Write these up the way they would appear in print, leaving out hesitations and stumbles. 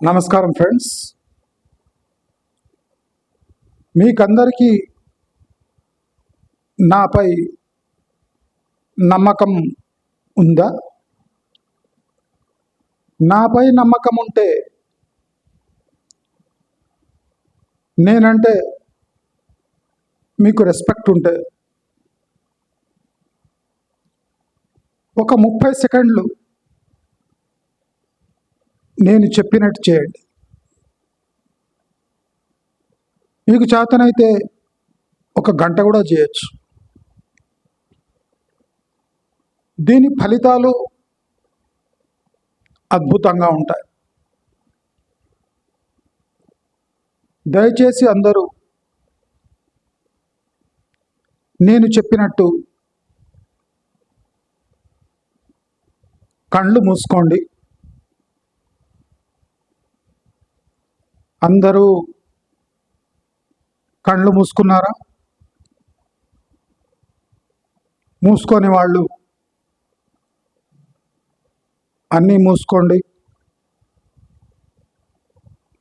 నమస్కారం ఫ్రెండ్స్, మీకందరికీ నాపై నమ్మకం ఉందా? నాపై నమ్మకం ఉంటే నేనంటే మీకు రెస్పెక్ట్ ఉంటే ఒక 30 సెకండ్లు నేను చెప్పినట్టు చేయండి. మీకు చేతనైతే ఒక గంట కూడా చేయొచ్చు. దీని ఫలితాలు అద్భుతంగా ఉంటాయి. దయచేసి అందరూ నేను చెప్పినట్టు కళ్ళు మూసుకోండి. అందరూ కళ్ళు మూసుకున్నారా? మూసుకొని వాళ్ళు అన్నీ మూసుకోండి.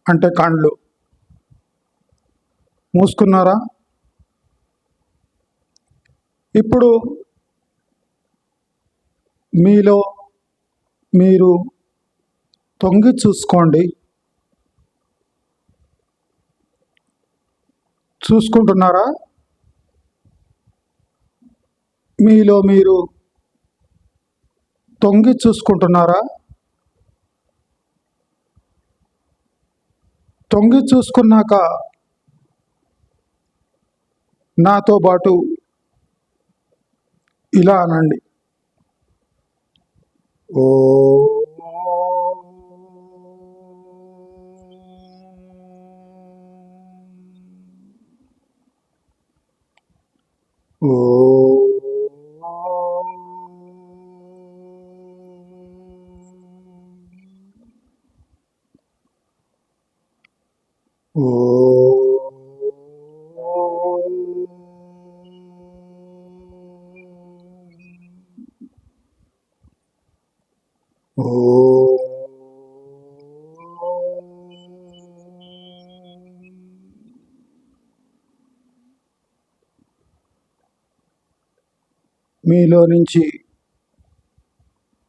అంటే కళ్ళు మూసుకున్నారా? ఇప్పుడు మీలో మీరు తొంగి చూసుకోండి. చూసుకుంటున్నారా? మీలో మీరు తొంగి చూసుకుంటున్నారా? తొంగి చూసుకున్నాక నాతో పాటు ఇలా అనండి: ఓ మీలో నుంచి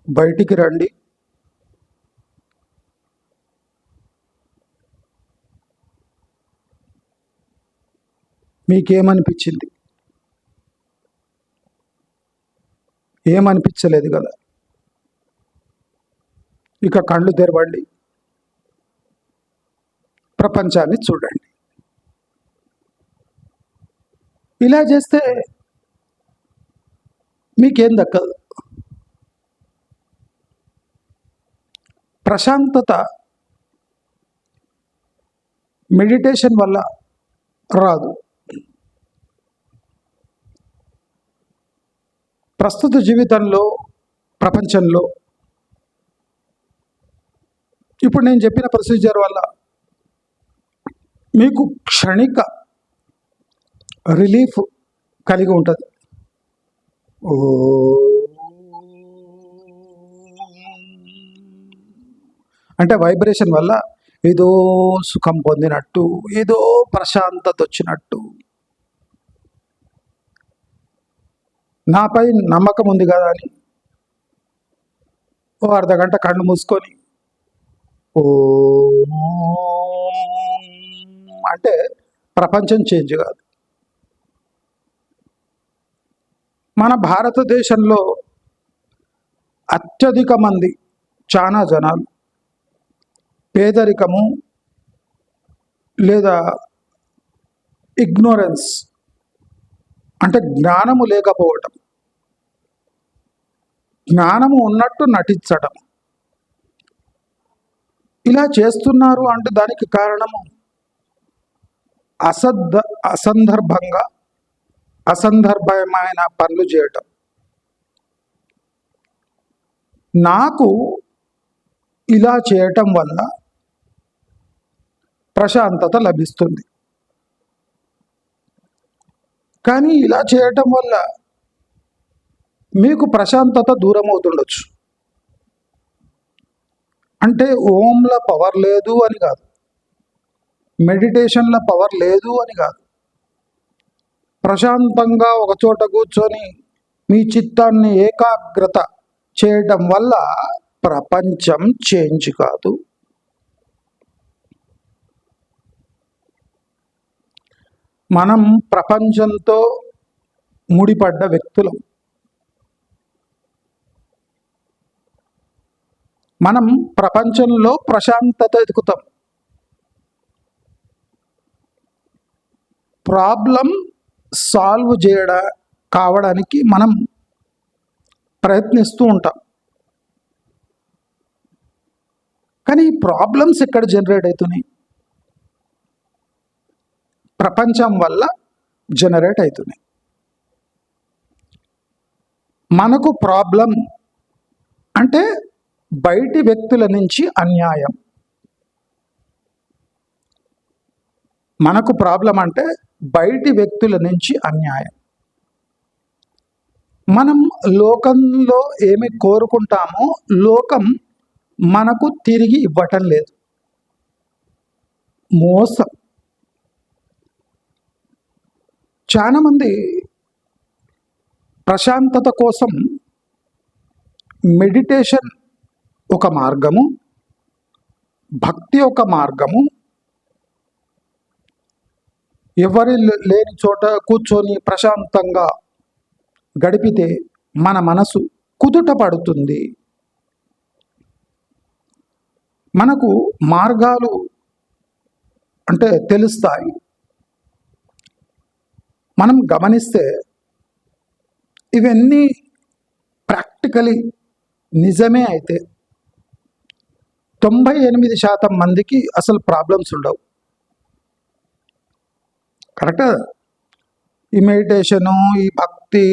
బయటికి రండి. మీకేమనిపించింది? ఏమనిపించలేదు కదా? ఇక కళ్ళు తెరవండి, ప్రపంచాన్ని చూడండి. ఇలా చేస్తే మీకేం దక్కదు. ప్రశాంతత మెడిటేషన్ వల్ల రాదు. ప్రస్తుత జీవితంలో, ప్రపంచంలో ఇప్పుడు నేను చెప్పిన ప్రొసీజర్ వల్ల మీకు క్షణిక రిలీఫ్ కలిగి ఉంటుంది. అంటే వైబ్రేషన్ వల్ల ఏదో సుఖం పొందినట్టు, ఏదో ప్రశాంతత వచ్చినట్టు. నాపై నమ్మకం ఉంది కదా అని ఓ అర్ధగంట కళ్ళు మూసుకొని ఓ అంటే ప్రపంచం చేంజ్ కాదు. మన భారతదేశంలో అత్యధిక మంది, చాలా జనాలు పేదరికము లేదా ఇగ్నోరెన్స్ అంటే జ్ఞానము లేకపోవటం, జ్ఞానము ఉన్నట్టు నటించటం, ఇలా చేస్తున్నారు. అంటే దానికి కారణము అసందర్భమైన పనులు చేయటం. నాకు ఇలా చేయటం వల్ల ప్రశాంతత లభిస్తుంది, కానీ ఇలా చేయటం వల్ల మీకు ప్రశాంతత దూరం అవుతుండొచ్చు. అంటే ఓంల పవర్ లేదు అని కాదు, మెడిటేషన్ల పవర్ లేదు అని కాదు. ప్రశాంతంగా ఒక చోట కూర్చొని మీ చిత్తాన్ని ఏకాగ్రత చేయడం వల్ల ప్రపంచం చేంజ్ కాదు. మనం ప్రపంచంతో ముడిపడ్డ వ్యక్తులం. మనం ప్రపంచంలో ప్రశాంతత ఎదుగుతాం. ప్రాబ్లం సాల్వ్ కావడానికి మనం ప్రయత్నిస్తూ ఉంటాం. కానీ ఈ ప్రాబ్లమ్స్ ఎక్కడ జనరేట్ అవుతున్నాయి? ప్రపంచం వల్ల జనరేట్ అవుతున్నాయి. మనకు ప్రాబ్లం అంటే బయటి వ్యక్తుల నుంచి అన్యాయం. మనకు ప్రాబ్లం అంటే బయటి వ్యక్తుల నుంచి అన్యాయం. మనం లోకంలో ఏమి కోరుకుంటామో లోకం మనకు తిరిగి ఇవ్వటం లేదు. మోసం. చాలామంది ప్రశాంతత కోసం మెడిటేషన్ ఒక మార్గము, భక్తి ఒక మార్గము, ఎవరి లేని చోట కూర్చొని ప్రశాంతంగా గడిపితే మన మనసు కుదుట పడుతుంది. మనకు మార్గాలు అంటే తెలుస్తాయి. మనం గమనిస్తే ఇవన్నీ ప్రాక్టికలీ నిజమే అయితే 98% మందికి అసలు ప్రాబ్లమ్స్ ఉండవు. కరెక్టా? ఈ మెడిటేషను, ఈ భక్తి,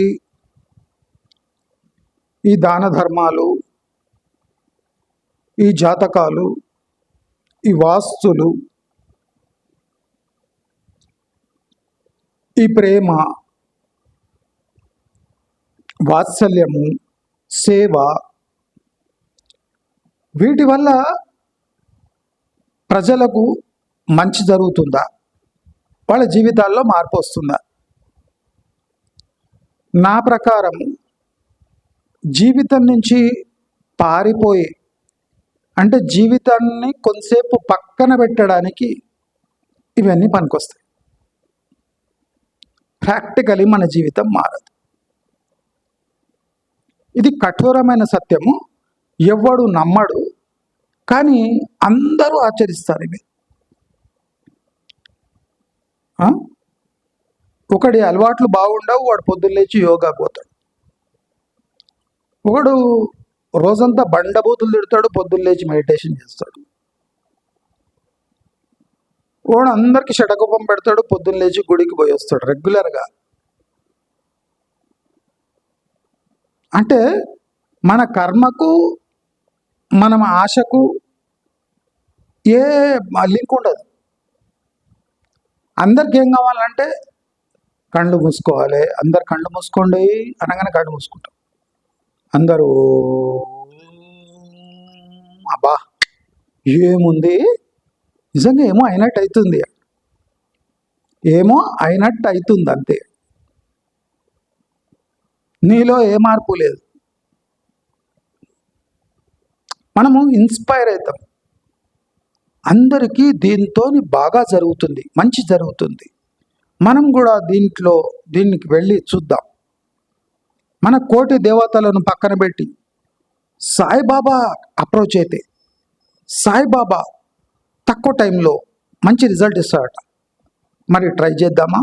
ఈ దాన ధర్మాలు, ఈ జాతకాలు, ఈ వాస్తులు, ఈ ప్రేమ, వాత్సల్యము, సేవ, వీటి వల్ల ప్రజలకు మంచి జరుగుతుందా? వాళ్ళ జీవితాల్లో మార్పు వస్తుందా? నా ప్రకారం జీవితం నుంచి పారిపోయి అంటే జీవితాన్ని కొంతసేపు పక్కన పెట్టడానికి ఇవన్నీ పనికొస్తాయి. ప్రాక్టికలీ మన జీవితం మారదు. ఇది కఠోరమైన సత్యము. ఎవడు నమ్మడు, కానీ అందరూ ఆచరిస్తారు ఇవి. ఒకడి అలవాట్లు బాగుండవు, వాడు పొద్దున్న లేచి యోగా పోతాడు. ఒకడు రోజంతా బండబూతులు తిడతాడు, పొద్దున్న లేచి మెడిటేషన్ చేస్తాడు. వాడు అందరికి షటకోపం పెడతాడు, పొద్దున్న లేచి గుడికి పోయి వస్తాడు రెగ్యులర్గా. అంటే మన కర్మకు మనం ఆశకు ఏ లింక్ ఉండదు. అందరికి ఏం కావాలంటే కళ్ళు మూసుకోవాలి. అందరు కళ్ళు మూసుకోండి అనగానే కళ్ళు మూసుకుంటాం. అందరూ అబ్బా ఏముంది, నిజంగా ఏమో అయినట్టు అవుతుంది, ఏమో అయినట్టు అవుతుంది అంతే. నీలో ఏ మార్పు లేదు. మనము ఇన్స్పైర్ అవుతాం. అందరికీ దీంతో బాగా జరుగుతుంది, మంచి జరుగుతుంది, మనం కూడా దీనికి వెళ్ళి చూద్దాం. మన కోటి దేవతలను పక్కన పెట్టి సాయిబాబా అప్రోచ్ అయితే సాయిబాబా తక్కువ టైంలో మంచి రిజల్ట్ ఇస్తాడట. మరి ట్రై చేద్దామా?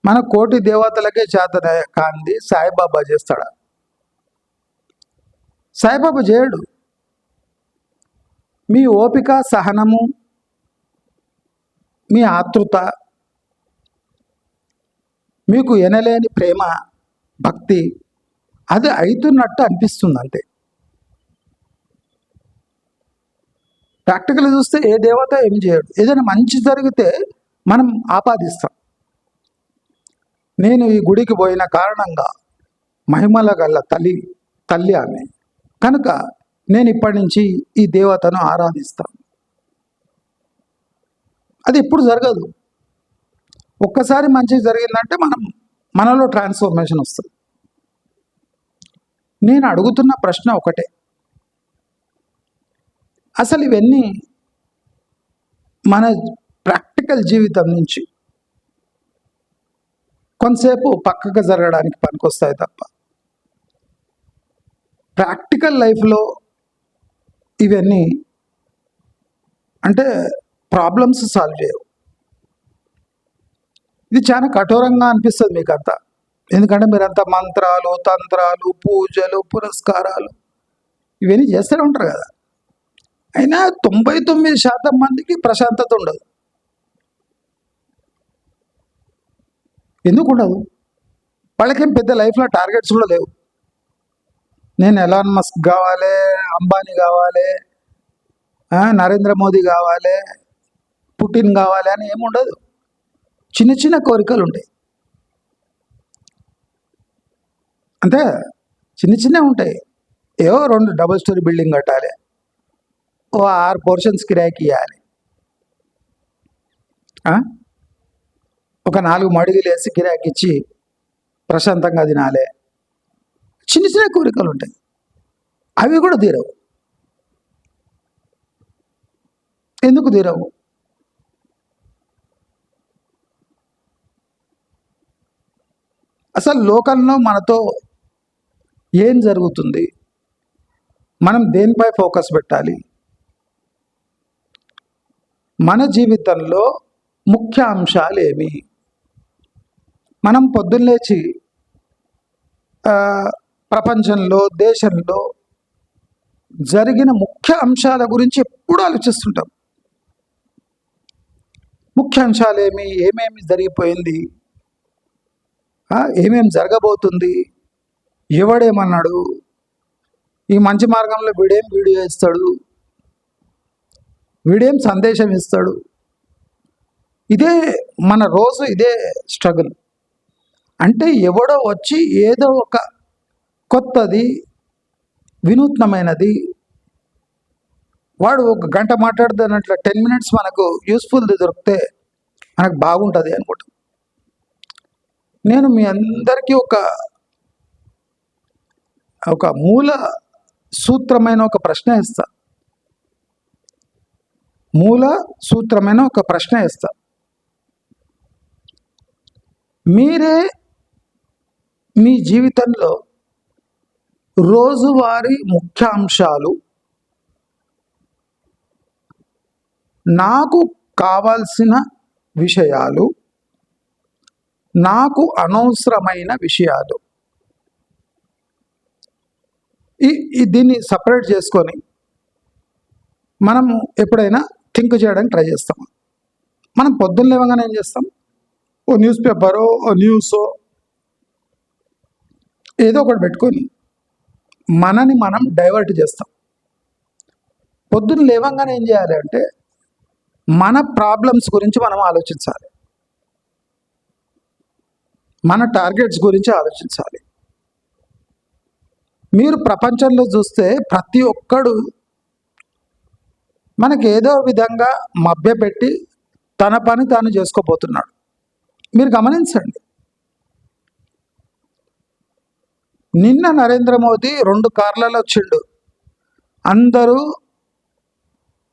మన కోటి దేవతలకే చేత కాంది సాయిబాబా చేస్తాడా? సాయిబాబా చేయడు. మీ ఓపిక, సహనము, మీ ఆతృత, మీకు ఎనలేని ప్రేమ, భక్తి, అది అవుతున్నట్టు అనిపిస్తుంది అంతే. ప్రాక్టికల్ చూస్తే ఏ దేవత ఏం చేయడు. ఏదైనా మంచి జరిగితే మనం ఆపాదిస్తాం. నేను ఈ గుడికి పోయిన కారణంగా మహిమల గల తల్లి ఆమె కనుక నేను ఇప్పటి నుంచి ఈ దేవతను ఆరాధిస్తాను. అది ఎప్పుడు జరగదు. ఒక్కసారి మంచి జరిగిందంటే మనలో ట్రాన్స్ఫర్మేషన్ వస్తుంది. నేను అడుగుతున్న ప్రశ్న ఒకటే, అసలు ఇవన్నీ మన ప్రాక్టికల్ జీవితం నుంచి కొంతసేపు పక్కగా జరగడానికి పనికొస్తాయి తప్ప ప్రాక్టికల్ లైఫ్లో ఇవన్నీ అంటే ప్రాబ్లమ్స్ సాల్వ్ చేయవు. ఇది చాలా కఠోరంగా అనిపిస్తుంది మీకు అంతా, ఎందుకంటే మీరంతా మంత్రాలు, తంత్రాలు, పూజలు, పురస్కారాలు ఇవన్నీ చేస్తూనే ఉంటారు కదా. అయినా 99% మందికి ప్రశాంతత ఉండదు. ఎందుకు ఉండదు? వాళ్ళకేం పెద్ద లైఫ్లో టార్గెట్స్ కూడా లేవు. నేను ఎలాన్ మస్క్ కావాలి, అంబానీ కావాలి, నరేంద్ర మోదీ కావాలి, పుటిన్ కావాలి అని ఏముండదు. చిన్న చిన్న కోరికలు ఉంటాయి అంతే, చిన్న చిన్నవి ఉంటాయి. ఏవో 2 డబుల్ స్టోరీ బిల్డింగ్ కట్టాలి, ఓ 6 పోర్షన్స్ కిరాయికి ఇవ్వాలి, ఒక 4 మడుగులు వేసి కిరాయికి ఇచ్చి ప్రశాంతంగా తినాలి. చిన్న చిన్న కోరికలు ఉంటాయి, అవి కూడా తీరవు. ఎందుకు తీరవు? అసలు లోకంలో మనతో ఏం జరుగుతుంది, మనం దేనిపై ఫోకస్ పెట్టాలి, మన జీవితంలో ముఖ్య అంశాలు ఏమి? మనం పొద్దున్న లేచి ప్రపంచంలో, దేశంలో జరిగిన ముఖ్య అంశాల గురించి ఎప్పుడూ ఆలోచిస్తుంటాం. ముఖ్య అంశాలు ఏమేమి జరిగిపోయింది, ఏమేమి జరగబోతుంది, ఎవడేమన్నాడు, ఈ మంచి మార్గంలో వీడేం వీడియో ఇస్తాడు, వీడేం సందేశం ఇస్తాడు. ఇదే మన రోజు, ఇదే స్ట్రగుల్. అంటే ఎవడో వచ్చి ఏదో ఒక కొత్తది, వినూత్నమైనది వాడు 1 గంట మాట్లాడుతున్నట్లు 10 minutes మనకు యూస్ఫుల్ది దొరికితే మనకు బాగుంటుంది అనుకుంటాం. నేను మీ అందరికీ ఒక మూల సూత్రమైన ఒక ప్రశ్న ఇస్తా. మీరే మీ జీవితంలో రోజువారీ ముఖ్యాంశాలు, నాకు కావాల్సిన విషయాలు, నాకు అనవసరమైన విషయాలు, దీన్ని సపరేట్ చేసుకొని మనం ఎప్పుడైనా థింక్ చేయడానికి ట్రై చేస్తాం. మనం పొద్దున్న లేవగానే ఏం చేస్తాం? ఓ న్యూస్ పేపరో, ఓ న్యూసో ఏదో ఒకటి పెట్టుకొని మనని మనం డైవర్ట్ చేస్తాం. పొద్దున్న లేవగానే ఏం చేయాలి అంటే మన ప్రాబ్లమ్స్ గురించి మనం ఆలోచించాలి, మన టార్గెట్స్ గురించి ఆలోచించాలి. మీరు ప్రపంచంలో చూస్తే ప్రతి ఒక్కడు మనకి ఏదో విధంగా మభ్యపెట్టి తన పని తాను చేసుకోబోతున్నాడు. మీరు గమనించండి. నిన్న నరేంద్ర మోదీ 2 కార్లలో వచ్చిండు, అందరూ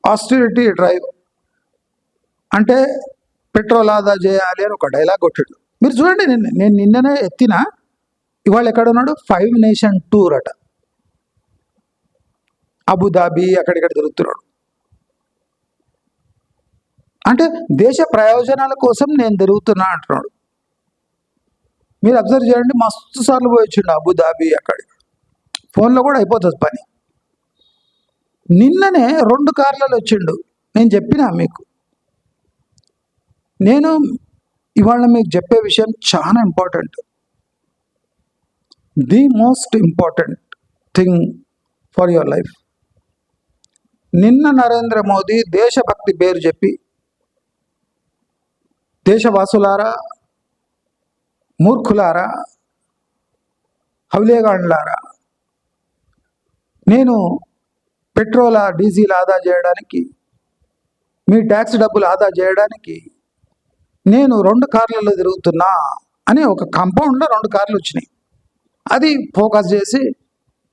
ఆస్టిరిటీ డ్రైవ్ అంటే పెట్రోల్ ఆదా చేయాలి అని ఒక డైలాగ్ కొట్టిండు. మీరు చూడండి, నేను నిన్ననే ఎత్తిన, ఇవాళ ఎక్కడ ఉన్నాడు? 5 నేషన్ టూర్ అట, అబుదాబి అక్కడిక్కడ తిరుగుతున్నాడు. అంటే దేశ ప్రయోజనాల కోసం నేను తిరుగుతున్నా అంటున్నాడు. మీరు అబ్జర్వ్ చేయండి, మస్తు సార్లు పోయి వచ్చిండు అబుదాబి, అక్కడి ఫోన్లో కూడా అయిపోతుంది పని. నిన్ననే 2 కార్లలో వచ్చిండు. నేను చెప్పినా మీకు, నేను ఇవాళ మీకు చెప్పే విషయం చాలా important. The most important thing for your life. నిన్న నరేంద్ర మోదీ దేశభక్తి పేరు చెప్పి, దేశవాసులారా, మూర్ఖులారా, హౌలేగాండ్లారా, నేను పెట్రోల్ డీజిల్ ఆదా చేయడానికి, మీ ట్యాక్స్ డబ్బులు ఆదా చేయడానికి నేను 2 కార్లలో తిరుగుతున్నా అని ఒక కాంపౌండ్లో 2 కార్లు వచ్చినాయి. అది ఫోకస్ చేసి,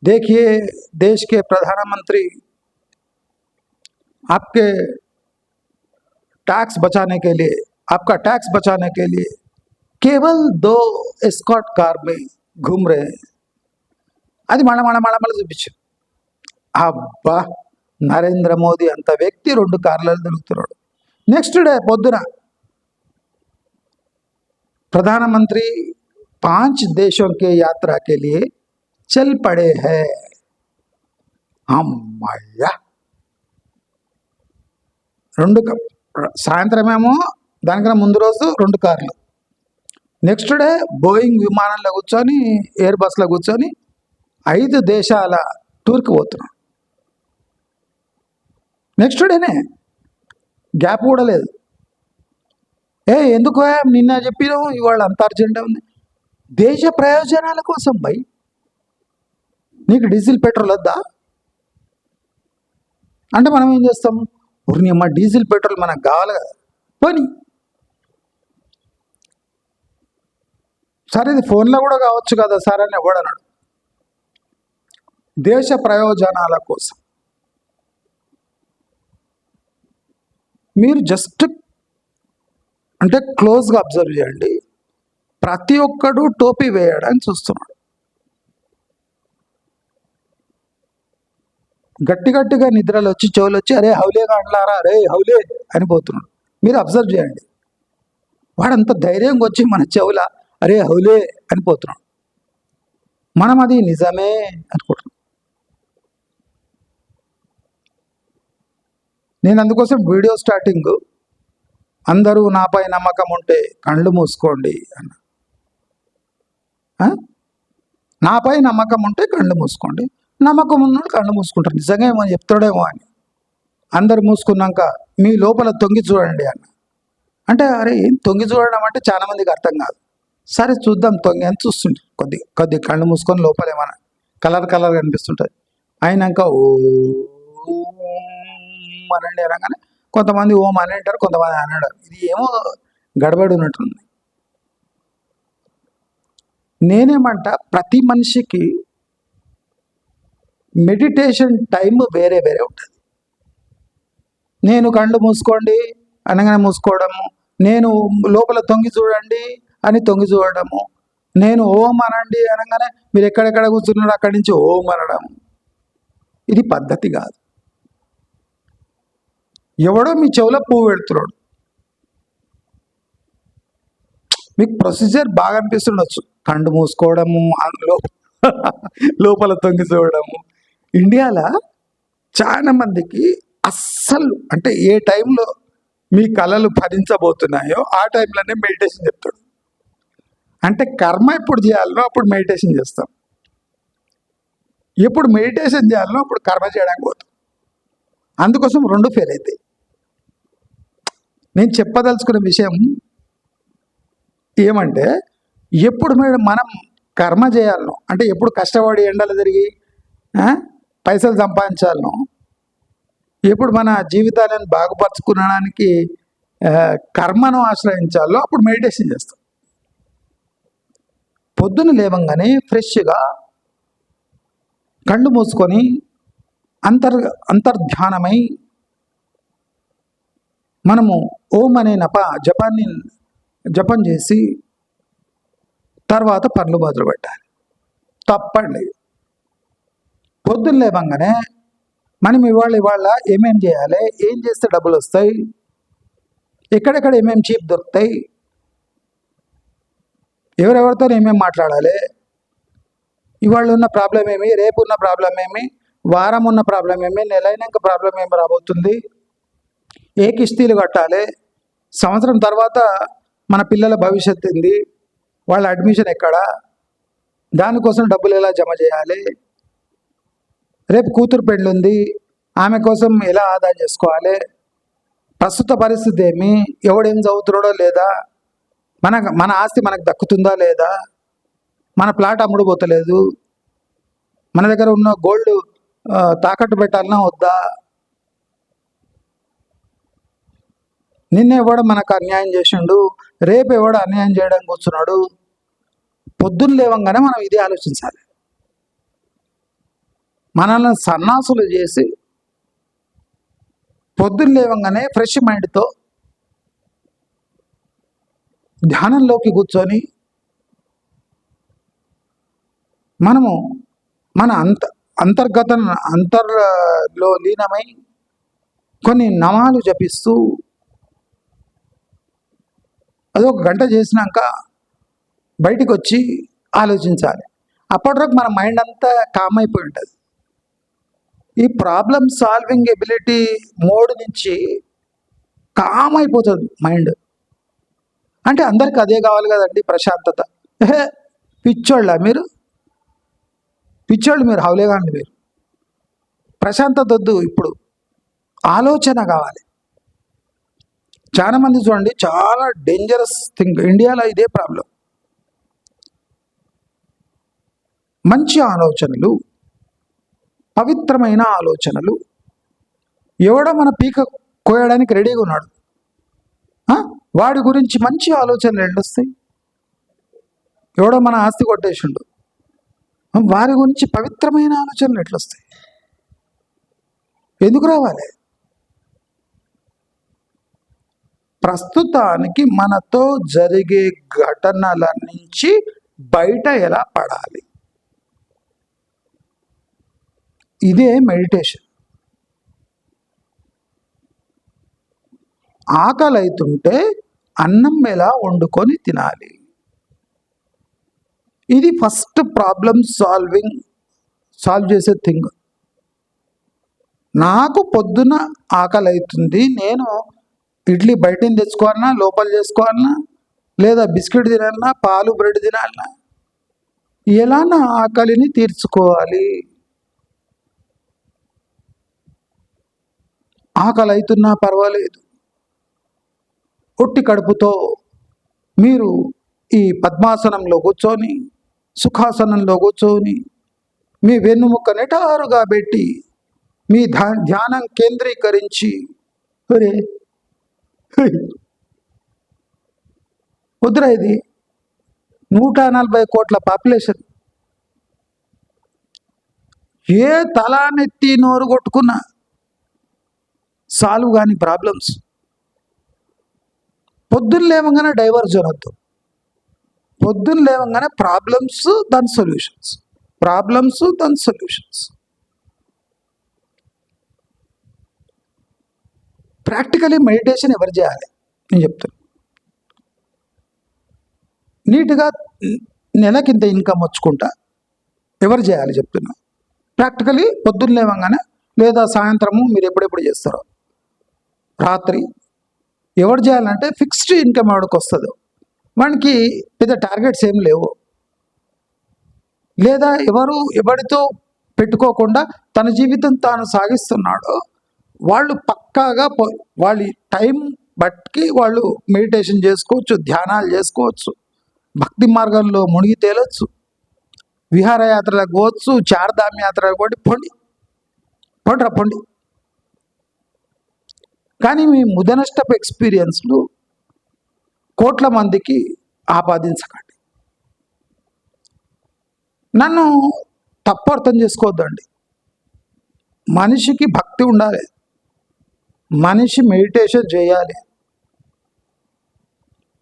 देखिए देश के प्रधानमंत्री आपके टैक्स बचाने के लिए, आपका टैक्स बचाने के लिए केवल 2 एस्कॉर्ट कार में घूम रहे हैं. అది మళ్ళీ చూపించు. అబ్బా, నరేంద్ర మోదీ అంత వ్యక్తి 2 కార్లలో తిరుగుతున్నాడు. నెక్స్ట్ డే పొద్దున प्रधानमंत्री 5 देशों के यात्रा के लिए चल पड़े हैं. అమ్మయ్యా, 2 సాయంత్రం ఏమో దానికన్నా ముందు రోజు 2 కార్లు, నెక్స్ట్ డే బోయింగ్ విమానంలో కూర్చొని, ఎయిర్ బస్లో కూర్చొని 5 దేశాల టూర్కి పోతున్నాం. నెక్స్ట్ డేనే, గ్యాప్ కూడా లేదు. ఎందుకు నిన్న చెప్పినావు, ఇవాళ అంత అర్జెంట్ ఉంది. దేశ ప్రయోజనాల కోసం భయ్. నీకు డీజిల్ పెట్రోల్ వద్దా అంటే మనం ఏం చేస్తాం, అమ్మ డీజిల్ పెట్రోల్ మనకు కావాలి కదా, పోనీ సరే ఇది ఫోన్లో కూడా కావచ్చు కదా సార్ అని ఎవడన్నాడు. దేశ ప్రయోజనాల కోసం మీరు జస్ట్ అంటే క్లోజ్గా అబ్జర్వ్ చేయండి. ప్రతి ఒక్కడు టోపీ వేయడానికి చూస్తున్నాడు. గట్టిగా నిద్రలు వచ్చి, చెవులు వచ్చి, అరే హౌలే కాండ్లారా, అరే హౌలే అని పోతున్నాడు. మీరు అబ్జర్వ్ చేయండి. వాడంత ధైర్యంగా వచ్చి మన చెవుల అరే హౌలే అని పోతున్నాడు. మనం అది నిజమే అనుకుంటున్నాం. నేను అందుకోసం వీడియో స్టార్టింగ్ అందరూ నాపై నమ్మకం ఉంటే కళ్ళు మూసుకోండి అన్న. నాపై నమ్మకం ఉంటే కళ్ళు మూసుకోండి, నమ్మకం ఉన్నాడు కళ్ళు మూసుకుంటారు. నిజంగా ఏమో చెప్తాడేమో అని అందరు మూసుకున్నాక మీ లోపల తొంగి చూడండి అన్న. అంటే అరే ఏం తొంగి చూడడం అంటే చాలా మందికి అర్థం కాదు. సరే చూద్దాం తొంగి అని చూస్తుంటారు. కొద్ది కళ్ళు మూసుకొని లోపల ఏమైనా కలర్ కనిపిస్తుంటుంది. అయినాక ఓం అనండి అనగానే కొంతమంది ఓం అని అంటారు, కొంతమంది అనడారు. ఇది ఏమో గడబడి ఉన్నట్టుంది. నేనేమంట, ప్రతి మనిషికి మెడిటేషన్ టైం వేరే ఉంటుంది. నేను కళ్ళు మూసుకోండి అనగానే మూసుకోవడము, నేను లోపల తొంగి చూడండి అని తొంగి చూడడము, నేను ఓం అనండి అనగానే మీరు ఎక్కడెక్కడ కూర్చున్నారో అక్కడి నుంచి ఓం అనడం, ఇది పద్ధతి కాదు. ఎవడో మీ చెవులో పువ్వు పెడుతున్నాడు. మీకు ప్రొసీజర్ బాగా అనిపిస్తుండొచ్చు, కళ్ళు మూసుకోవడము, లోపల తొంగి చూడడము. ఇండియాలో చాలా మందికి అస్సలు అంటే ఏ టైంలో మీ కళలు ఫలించబోతున్నాయో ఆ టైంలోనే మెడిటేషన్ చెప్తాడు. అంటే కర్మ ఎప్పుడు చేయాలనో అప్పుడు మెడిటేషన్ చేస్తాం, ఎప్పుడు మెడిటేషన్ చేయాలనో అప్పుడు కర్మ చేయడానికి పోతాం. అందుకోసం 2 ఫెయిల్ అవుతాయి. నేను చెప్పదలుచుకున్న విషయం ఏమంటే, ఎప్పుడు మనం కర్మ చేయాలనో అంటే ఎప్పుడు కష్టపడి ఎండలు తిరిగి పైసలు సంపాదించాలనో, ఎప్పుడు మన జీవితాలను బాగుపరచుకోవడానికి కర్మను ఆశ్రయించాలో అప్పుడు మెడిటేషన్ చేస్తాం. పొద్దున లేవంగానే ఫ్రెష్గా కళ్ళు మూసుకొని అంతర్ధ్యానమై మనము ఓం అనే జపం చేసి తర్వాత పనులు మొదలు పెట్టాలి. తప్పండి. పొద్దున్న లేవంగానే మనం ఇవాళ ఏమేం చేయాలి, ఏం చేస్తే డబ్బులు వస్తాయి, ఎక్కడెక్కడ ఏమేమి చీప్ దొరుకుతాయి, ఎవరెవరితో ఏమేమి మాట్లాడాలి, ఇవాళ ఉన్న ప్రాబ్లం ఏమి, రేపు ఉన్న ప్రాబ్లం ఏమి, వారం ఉన్న ప్రాబ్లం ఏమి, నెల అయినాక ప్రాబ్లం ఏమి రాబోతుంది, ఏ కిస్తీలు కట్టాలి, సంవత్సరం తర్వాత మన పిల్లల భవిష్యత్తు ఏంది, వాళ్ళ అడ్మిషన్ ఎక్కడ, దానికోసం డబ్బులు ఎలా జమ చేయాలి, రేపు కూతురు పెళ్ళి ఉంది ఆమె కోసం ఎలా ఆదా చేసుకోవాలి, ప్రస్తుత పరిస్థితి ఏమి, ఎవడేం చదువుతున్నాడో లేదా, మన ఆస్తి మనకు దక్కుతుందా లేదా, మన ప్లాట్ అమ్ముడు పోతలేదు, మన దగ్గర ఉన్న గోల్డ్ తాకట్టు పెట్టాలన్నా వద్దా? నిన్న ఎవడు మనకు అన్యాయం చేసిండు, రేపు ఎవడు అన్యాయం చేయడానికి వస్తున్నాడు. పొద్దున్న లేవంగానే మనం ఇదే ఆలోచించాలి. మనల్ని సన్నాసులు చేసి పొద్దున్న లేవంగానే ఫ్రెష్ మైండ్తో ధ్యానంలోకి కూర్చొని మనము మన అంతర్లో లీనమై కొన్ని నామాలు జపిస్తూ అదొక గంట చేసినాక బయటికి వచ్చి ఆలోచించాలి. అప్పటివరకు మన మైండ్ అంతా కామ్ అయిపోయి ఉంటుంది. ఈ ప్రాబ్లమ్ సాల్వింగ్ ఎబిలిటీ మోడ్ నుంచి కామ్ అయిపోతుంది మైండ్. అంటే అందరికి అదే కావాలి కదండి, ప్రశాంతత. పిచ్చోళ్ళ మీరు, పిచ్చోళ్ళు మీరు, హౌలేగాండి మీరు. ప్రశాంతత వద్దు, ఇప్పుడు ఆలోచన కావాలి. చాలా మంది చూడండి, చాలా డేంజరస్ థింగ్. ఇండియాలో ఇదే ప్రాబ్లం. మంచి ఆలోచనలు, పవిత్రమైన ఆలోచనలు. ఎవడో మన పీక కోయడానికి రెడీగా ఉన్నాడు, వాడి గురించి మంచి ఆలోచనలు ఎళ్ళొస్తాయి. ఎవడో మన ఆస్తి కొట్టేసిండు, వారి గురించి పవిత్రమైన ఆలోచనలు ఎట్లొస్తాయి? ఎందుకు రావాలి? ప్రస్తుతానికి మనతో జరిగే ఘటనల నుంచి బయట ఎలా పడాలి, ఇదే మెడిటేషన్. ఆకలి అవుతుంటే అన్నం ఎలా వండుకొని తినాలి, ఇది ఫస్ట్ ప్రాబ్లమ్ సాల్వ్ చేసే థింగ్. నాకు పొద్దున ఆకలి అవుతుంది, నేను ఇడ్లీ బయటని తెచ్చుకోవాలన్నా, లోపల చేసుకోవాలన్నా, లేదా బిస్కెట్ తినాలన్నా, పాలు బ్రెడ్ తినాలన్నా, ఎలా నా ఆకలిని తీర్చుకోవాలి? ఆకలి అవుతున్నా పర్వాలేదు, ఒట్టి కడుపుతో మీరు ఈ పద్మాసనంలో కూర్చొని, సుఖాసనంలో కూర్చొని, మీ వెన్నుముక్క నిటారుగా పెట్టి, మీ ధ్యానం కేంద్రీకరించి, ఒరే వద్దురా, ఇది 140 కోట్ల పాపులేషన్. ఏ తలానెత్తి నోరు కొట్టుకున్నా సాల్వ్ కాని ప్రాబ్లమ్స్. పొద్దున్న లేవగానే డైవర్జన్ వద్దు, పొద్దున్న లేవగానే ప్రాబ్లమ్స్ దాని సొల్యూషన్స్, ప్రాబ్లమ్స్ దాని సొల్యూషన్స్. ప్రాక్టికలీ మెడిటేషన్ ఎవరు చేయాలి నేను చెప్తాను. నీట్గా నెలకింత ఇన్కమ్ వచ్చుకుంటా ఎవరు చేయాలి చెప్తున్నా. ప్రాక్టికలీ పొద్దున్న లేవగానే లేదా సాయంత్రము, మీరు ఎప్పుడెప్పుడు చేస్తారో, రాత్రి ఎవరు చేయాలంటే ఫిక్స్డ్ ఇన్కమ్ ఎవరికి వస్తుందో వానికి పెద్ద టార్గెట్స్ ఏం లేవు, లేదా ఎవరితో పెట్టుకోకుండా తన జీవితం తాను సాగిస్తున్నాడో వాళ్ళు పక్కాగా వాళ్ళ టైం బట్టి వాళ్ళు మెడిటేషన్ చేసుకోవచ్చు, ధ్యానాలు చేసుకోవచ్చు, భక్తి మార్గంలో మునిగి తేలొచ్చు, విహారయాత్రలకు పోవచ్చు, చార్ధామ్ యాత్రలకు పొండి. కానీ మీ ముదనష్టపు ఎక్స్పీరియన్స్లు కోట్ల మందికి ఆపాదించకండి. నన్ను తప్పు అర్థం చేసుకోవద్దండి. మనిషికి భక్తి ఉండాలి, మనిషి మెడిటేషన్ చేయాలి,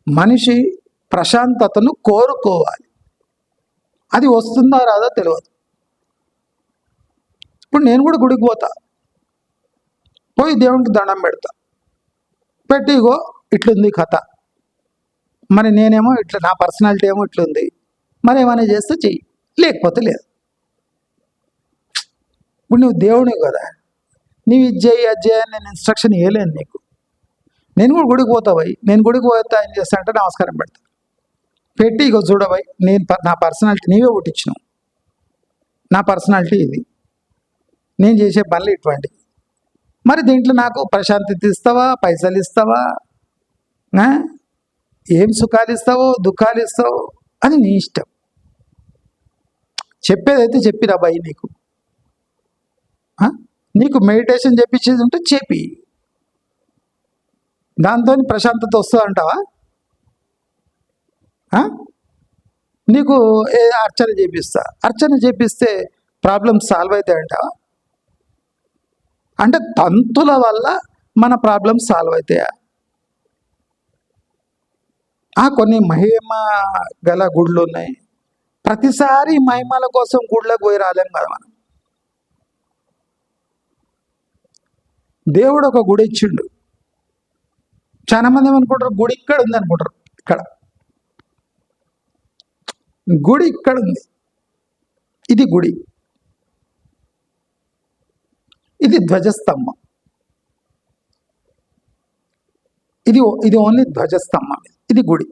మనిషి ప్రశాంతతను కోరుకోవాలి. అది వస్తుందా రాదా తెలియదు. ఇప్పుడు నేను కూడా గుడికి పోతా, పోయి దేవునికి దండం పెడతా, పెట్టి ఇగో ఇట్లుంది కథ, మరి నేనేమో ఇట్లా, నా పర్సనాలిటీ ఏమో ఇట్లుంది, మరి ఏమైనా చేస్తే చెయ్యి, లేకపోతే లేదు. ఇప్పుడు నువ్వు దేవునివి కదా, నీవు ఇది చేయి అది చేయని నేను ఇన్స్ట్రక్షన్ ఇవ్వలేను నీకు. నేను కూడా గుడికి పోతావై, నేను గుడికి పోతా ఏం చేస్తా అంటే నమస్కారం పెడతా, పెట్టి ఇగో చూడవై, నా పర్సనాలిటీ నీవే పుట్టించినావు, నా పర్సనాలిటీ ఇది, నేను చేసే పనులు ఇటువంటి, మరి దీంట్లో నాకు ప్రశాంతత ఇస్తావా, పైసలు ఇస్తావా, ఏం సుఖాలు ఇస్తావో దుఃఖాలు ఇస్తావో అది నీ ఇష్టం. చెప్పేదైతే చెప్పిరా బాయి నీకు. నీకు మెడిటేషన్ చేపించేది ఉంటే చేపి, దాంతో ప్రశాంతత వస్తుంది అంటావా? నీకు అర్చన చేపిస్తా, అర్చన చేపిస్తే ప్రాబ్లమ్స్ సాల్వ్ అవుతాయి అంటావా? అంటే తంతుల వల్ల మన ప్రాబ్లమ్స్ సాల్వ్ అవుతాయా? కొన్ని మహిమ గల గుళ్ళు ఉన్నాయి. ప్రతిసారి మహిమల కోసం గుళ్ళకు పోయి రాలేం కదా మనం. దేవుడు ఒక గుడి ఇచ్చిండు. చాలా మంది ఏమనుకుంటారు, గుడి ఇక్కడ ఉంది అనుకుంటారు. ఇక్కడ గుడి ఇక్కడ ఉంది. ఇది గుడి, ఇది ధ్వజస్తంభం. ఇది ఓన్లీ ధ్వజస్తంభం. ఇది గుడి.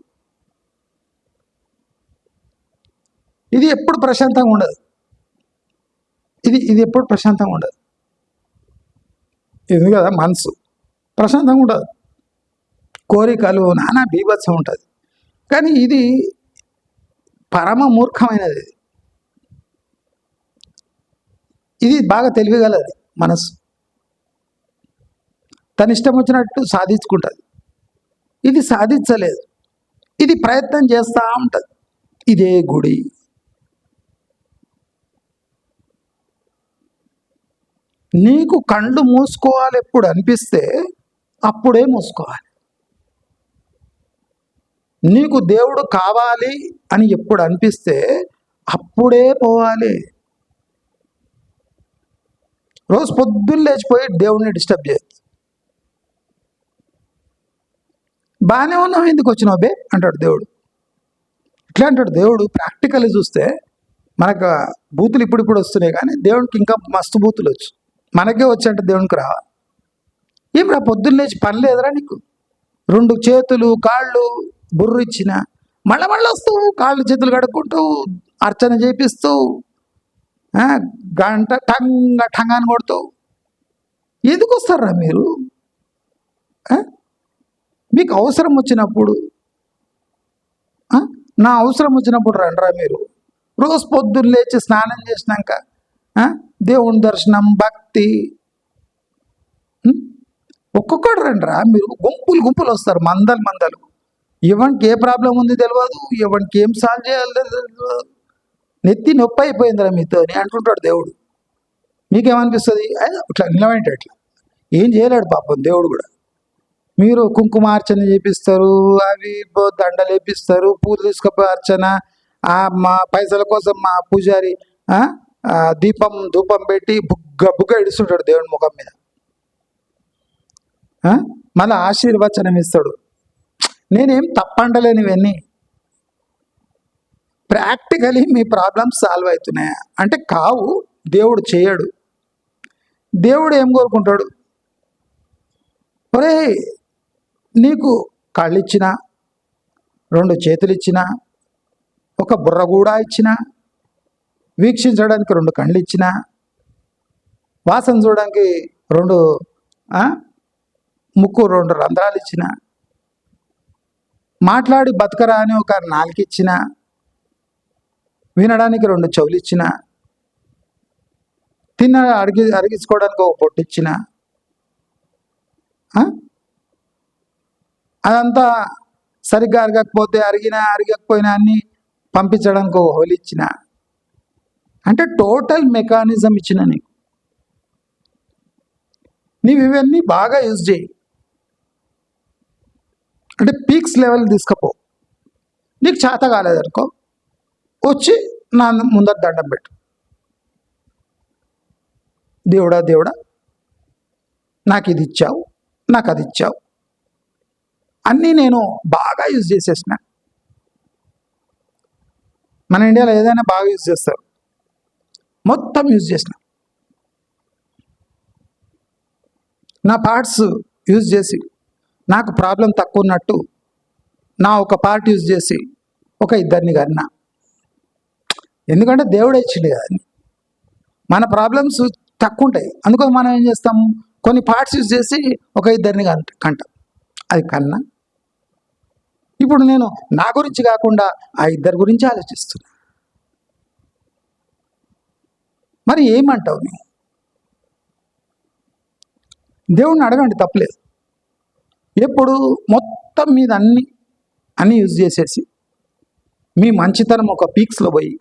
ఇది ఎప్పుడు ప్రశాంతంగా ఉండదు. ఇది ఎప్పుడు ప్రశాంతంగా ఉండదు. ఇది కదా మనసు ప్రశాంతంగా ఉండదు. కోరికలు నానా బీభత్సం ఉంటుంది. కానీ ఇది పరమ మూర్ఖమైనది. ఇది బాగా తెలివిగలది మనసు. తన ఇష్టం వచ్చినట్టు సాధించుకుంటుంది. ఇది సాధించలేదు. ఇది ప్రయత్నం చేస్తూ ఉంటుంది. ఇదే గుడి. నీకు కళ్ళు మూసుకోవాలి ఎప్పుడు అనిపిస్తే అప్పుడే మూసుకోవాలి. నీకు దేవుడు కావాలి అని ఎప్పుడు అనిపిస్తే అప్పుడే పోవాలి. రోజు పొద్దున్న లేచిపోయి దేవుడిని డిస్టర్బ్ చేయొద్దు. బాగానే ఉన్నావు, ఎందుకు వచ్చినావు బే అంటాడు దేవుడు. ఇట్లా అంటాడు దేవుడు. ప్రాక్టికల్గా చూస్తే మనకు బూతులు ఇప్పుడు వస్తున్నాయి, కానీ దేవునికి ఇంకా మస్తు బూతులు వచ్చు. మనకే వచ్చంటే దేవునికి రా. ఏం రా పొద్దున్న లేచి పని లేదురా నీకు? 2 చేతులు కాళ్ళు బుర్రు ఇచ్చిన మళ్ళీ వస్తావు, కాళ్ళు చేతులు కడుక్కుంటూ అర్చన చేపిస్తూ గంట టంగాన్ని కొడుతావు. ఎందుకు వస్తారా మీరు? మీకు అవసరం వచ్చినప్పుడు, నా అవసరం వచ్చినప్పుడు రండిరా మీరు. రోజు పొద్దున్న లేచి స్నానం చేసినాక దేవుని దర్శనం, భక్తి, ఒక్కొక్కడు రండిరా మీరు. గుంపులు వస్తారు, మందలు. ఎవరికి ఏ ప్రాబ్లం ఉంది తెలియదు, ఎవరికి ఏం సాల్వ్ చేయాలి తెలియదు. నెత్తి నొప్పి అయిపోయిందిరా మీతో అని అంటుంటాడు దేవుడు. మీకేమనిపిస్తుంది? అట్లా నిలబడి అట్లా ఏం చేయలేడు పాపం దేవుడు కూడా. మీరు కుంకుమార్చన చేపిస్తారు, అవి దండలు వేపిస్తారు, పూలు తీసుకుపోయి అర్చన, మా పైసల కోసం మా పూజారి ధూపం పెట్టి బుగ్గ ఇడుస్తుంటాడు దేవుని ముఖం మీద. మళ్ళీ ఆశీర్వచనం ఇస్తాడు. నేనేం తప్పండలేని ఇవన్నీ. ప్రాక్టికలీ మీ ప్రాబ్లమ్స్ సాల్వ్ అవుతున్నాయా అంటే కావు. దేవుడు చేయడు. దేవుడు ఏం కోరుకుంటాడు? ఒరే, నీకు కళ్ళు ఇచ్చినా, 2 చేతులు ఇచ్చినా, ఒక బుర్ర కూడా ఇచ్చినా, వీక్షించడానికి 2 కళ్ళు ఇచ్చినా, వాసన చూడడానికి 2 ముక్కు 2 రంధ్రాలు ఇచ్చిన, మాట్లాడి బతకరా అని ఒక 4 ఇచ్చిన, వినడానికి 2 చెవులు ఇచ్చిన, అరిగించుకోవడానికి ఒక పొట్టు ఇచ్చిన, అదంతా సరిగ్గా అరగకపోతే అరగకపోయినా అన్ని పంపించడానికి ఒక హోల్ ఇచ్చిన. అంటే టోటల్ మెకానిజం ఇచ్చిన నీకు. నీవు ఇవన్నీ బాగా యూజ్ చేయి. అంటే పీక్స్ లెవెల్ తీసుకపో. నీకు చేత కాలేదనుకో, వచ్చి నా ముందర దండం పెట్టు. దేవుడా నాకు ఇది ఇచ్చావు, నాకు అది ఇచ్చావు, అన్నీ నేను బాగా యూజ్ చేసేసిన. మన ఇండియాలో ఏదైనా బాగా యూజ్ చేస్తారు, మొత్తం యూజ్ చేసిన. నా పార్ట్స్ యూజ్ చేసి నాకు ప్రాబ్లం తక్కువ ఉన్నట్టు నా ఒక పార్ట్ యూజ్ చేసి ఒక 2 కన్నా. ఎందుకంటే దేవుడే ఇచ్చిండు కదా. మన ప్రాబ్లమ్స్ తక్కువ ఉంటాయి, అందుకని మనం ఏం చేస్తాం, కొన్ని పార్ట్స్ యూజ్ చేసి ఒక 2 కంటాం. అది కన్నా. ఇప్పుడు నేను నా గురించి కాకుండా ఆ 2 గురించి ఆలోచిస్తున్నా. మరి ఏమంటావు నువ్వు? దేవుణ్ణి అడగండి, తప్పలేదు. ఎప్పుడు మొత్తం మీద అన్నీ యూజ్ చేసేసి మీ మంచితనం ఒక పీక్స్లో పోయి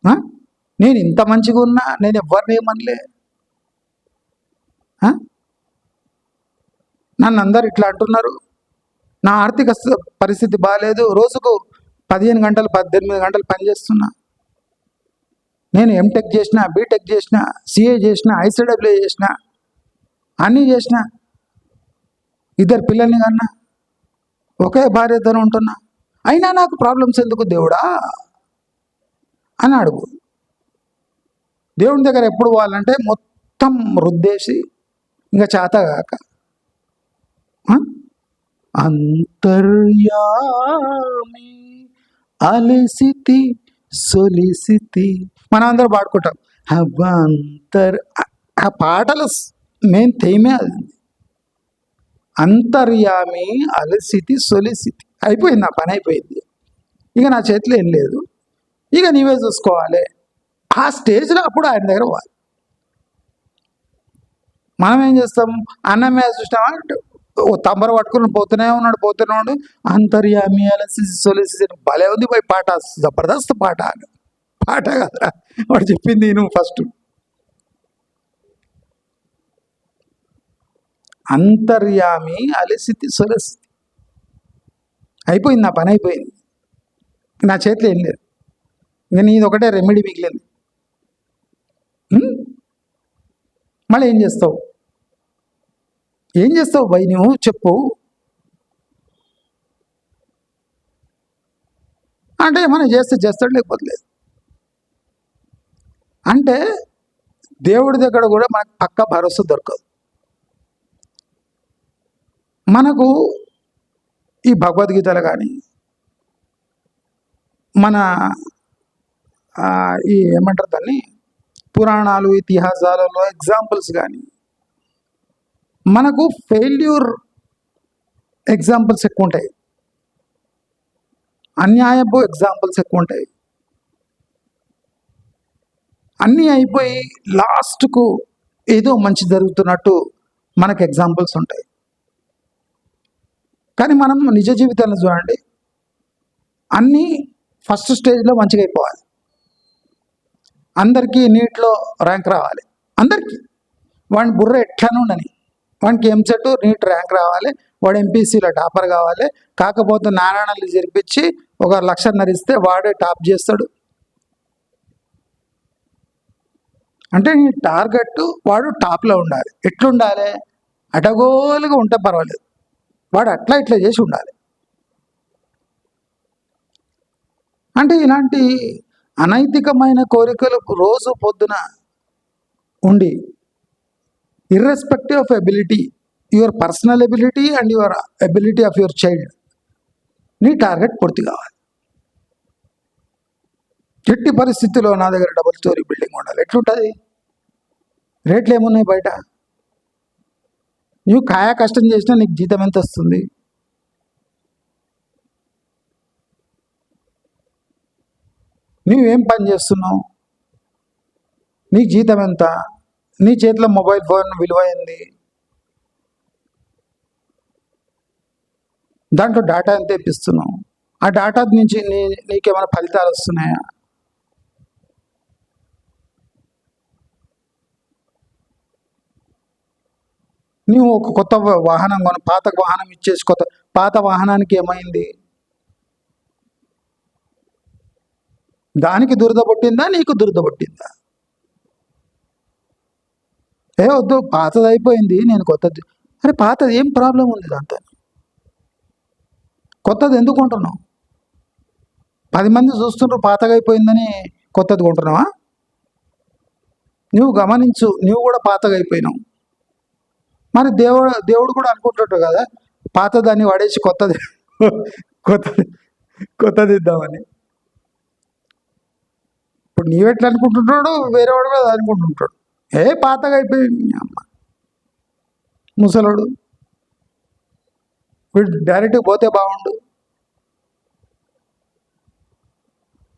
ఆ? నేను ఇంత మంచిగా ఉన్నా నేను ఎవరిని ఏమనలే, నన్ను అందరు ఇట్లా అంటున్నారు, నా ఆర్థిక పరిస్థితి బాగాలేదు, రోజుకు 15 గంటలు 18 గంటలు పనిచేస్తున్నా, నేను ఎంటెక్ చేసిన, బీటెక్ చేసిన, సిఏ చేసిన, ఐసీడబ్ల్యూ చేసిన, అన్నీ చేసిన, 2 పిల్లల్ని కన్నా, ఒకే భార్యతో ఉంటున్నా, అయినా నాకు ప్రాబ్లమ్స్ ఎందుకు దేవుడా అని అడుగు. దేవుని దగ్గర ఎప్పుడు పోవాలంటే మొత్తం రుద్దేసి ఇంకా చేతగాక అంతర్యామి అలసితి సొలిసితి మనం అందరూ పాడుకుంటాం. ఆ పాటలు మెయిన్ థీమే అది. అంతర్యామి అలసితి సొలిసితి. అయిపోయింది, నా పని అయిపోయింది, ఇక నా చేతిలో ఏం లేదు, ఇక నీవే చూసుకోవాలి. ఆ స్టేజ్లో అప్పుడు ఆయన దగ్గర పోవాలి. మనం ఏం చేస్తాం, అన్నమే చూసినామా, తంబర పట్టుకుని పోతూనే ఉన్నాడు. అంతర్యామి అలసిసి సొలిసి భలే ఉంది పోయి పాట, జబర్దస్త్ పాట కదరా వాడు చెప్పింది నువ్వు ఫస్ట్. అంతర్యామి అలసితి సొలసి. అయిపోయింది, నా పని అయిపోయింది, నా చేతిలో ఏం లేదు, ఇంకా నీది ఒకటే రెమెడీ మిగిలింది. మళ్ళీ ఏం చేస్తావు భయ్, నువ్వు చెప్పు అంటే ఏమైనా చేస్తాడు, లేకపోతే లేదు. అంటే దేవుడి దగ్గర కూడా మనకు పక్క భరోసా దొరకదు. మనకు ఈ భగవద్గీతలు కానీ, మన ఈ ఏమంటారు దాన్ని, పురాణాలు ఇతిహాసాలలో ఎగ్జాంపుల్స్ కానీ, మనకు ఫెయిల్యూర్ ఎగ్జాంపుల్స్ ఎక్కువ ఉంటాయి, అన్యాయపు ఎగ్జాంపుల్స్ ఎక్కువ ఉంటాయి. అన్నీ అయిపోయి లాస్ట్కు ఏదో మంచి జరుగుతున్నట్టు మనకు ఎగ్జాంపుల్స్ ఉంటాయి. కానీ మనం నిజ జీవితాన్ని చూడండి, అన్నీ ఫస్ట్ స్టేజ్లో మంచిగా అయిపోవాలి. అందరికీ నీట్లో ర్యాంక్ రావాలి, అందరికీ. వాడిని బుర్ర ఎట్లనే ఉండని, వాడికి ఎంసెట్ నీట్ ర్యాంక్ రావాలి, వాడు ఎంపీసీలో టాపర్ కావాలి. కాకపోతే నారాయణలు జరిపించి 1,00,000 ఇస్తే వాడే టాప్ చేస్తాడు. అంటే నీ టార్గెట్ వాడు టాప్లో ఉండాలి. ఎట్లుండాలి, అటగోలుగా ఉంటే పర్వాలేదు, వాడు అట్లా ఇట్లా చేసి ఉండాలి. అంటే ఇలాంటి అనైతికమైన కోరికలు రోజు పొద్దున ఉండి, irrespective of ability, your personal ability and your ability of your child, నీ టార్గెట్ పూర్తి కావాలి. ఎట్టి పరిస్థితుల్లో నా దగ్గర డబుల్ స్టోరీ బిల్డింగ్ ఉండాలి. ఎట్లుంటుంది, రేట్లు ఏమున్నాయి బయట, నువ్వు కాయా కష్టం చేసినా నీకు జీతం ఎంత వస్తుంది, నువ్వేం పని చేస్తున్నావు, నీ జీతం ఎంత, నీ చేతిలో మొబైల్ ఫోన్ విలువైంది, దాంట్లో డేటా ఎంత తెప్పిస్తున్నావు, ఆ డేటా నుంచి నీకేమైనా ఫలితాలు వస్తున్నాయా? నువ్వు ఒక కొత్త వాహనం కొని పాత వాహనం ఇచ్చేసి పాత వాహనానికి ఏమైంది, దానికి దురద పుట్టిందా, నీకు దురద పుట్టిందా? వద్దు, పాతది అయిపోయింది, నేను కొత్తది. అరే పాతది ఏం ప్రాబ్లం ఉంది దాంతో, కొత్తది ఎందుకు కొంటున్నావు? 10 మంది చూస్తుండ్రు పాతగా అయిపోయిందని కొత్తది కొంటున్నావా? నువ్వు గమనించు, నువ్వు కూడా పాతగా అయిపోయినావు. మరి దేవుడు కూడా అనుకుంటాడు కదా, పాతదాన్ని వాడేసి కొత్తది ఇద్దామని. ఇప్పుడు నీవెట్లా అనుకుంటుంటాడు, వేరేవాడు కూడా అనుకుంటుంటాడు, పాతగా అయిపోయింది అమ్మ ముసలోడు, వీడు డైరెక్ట్గా పోతే బాగుండు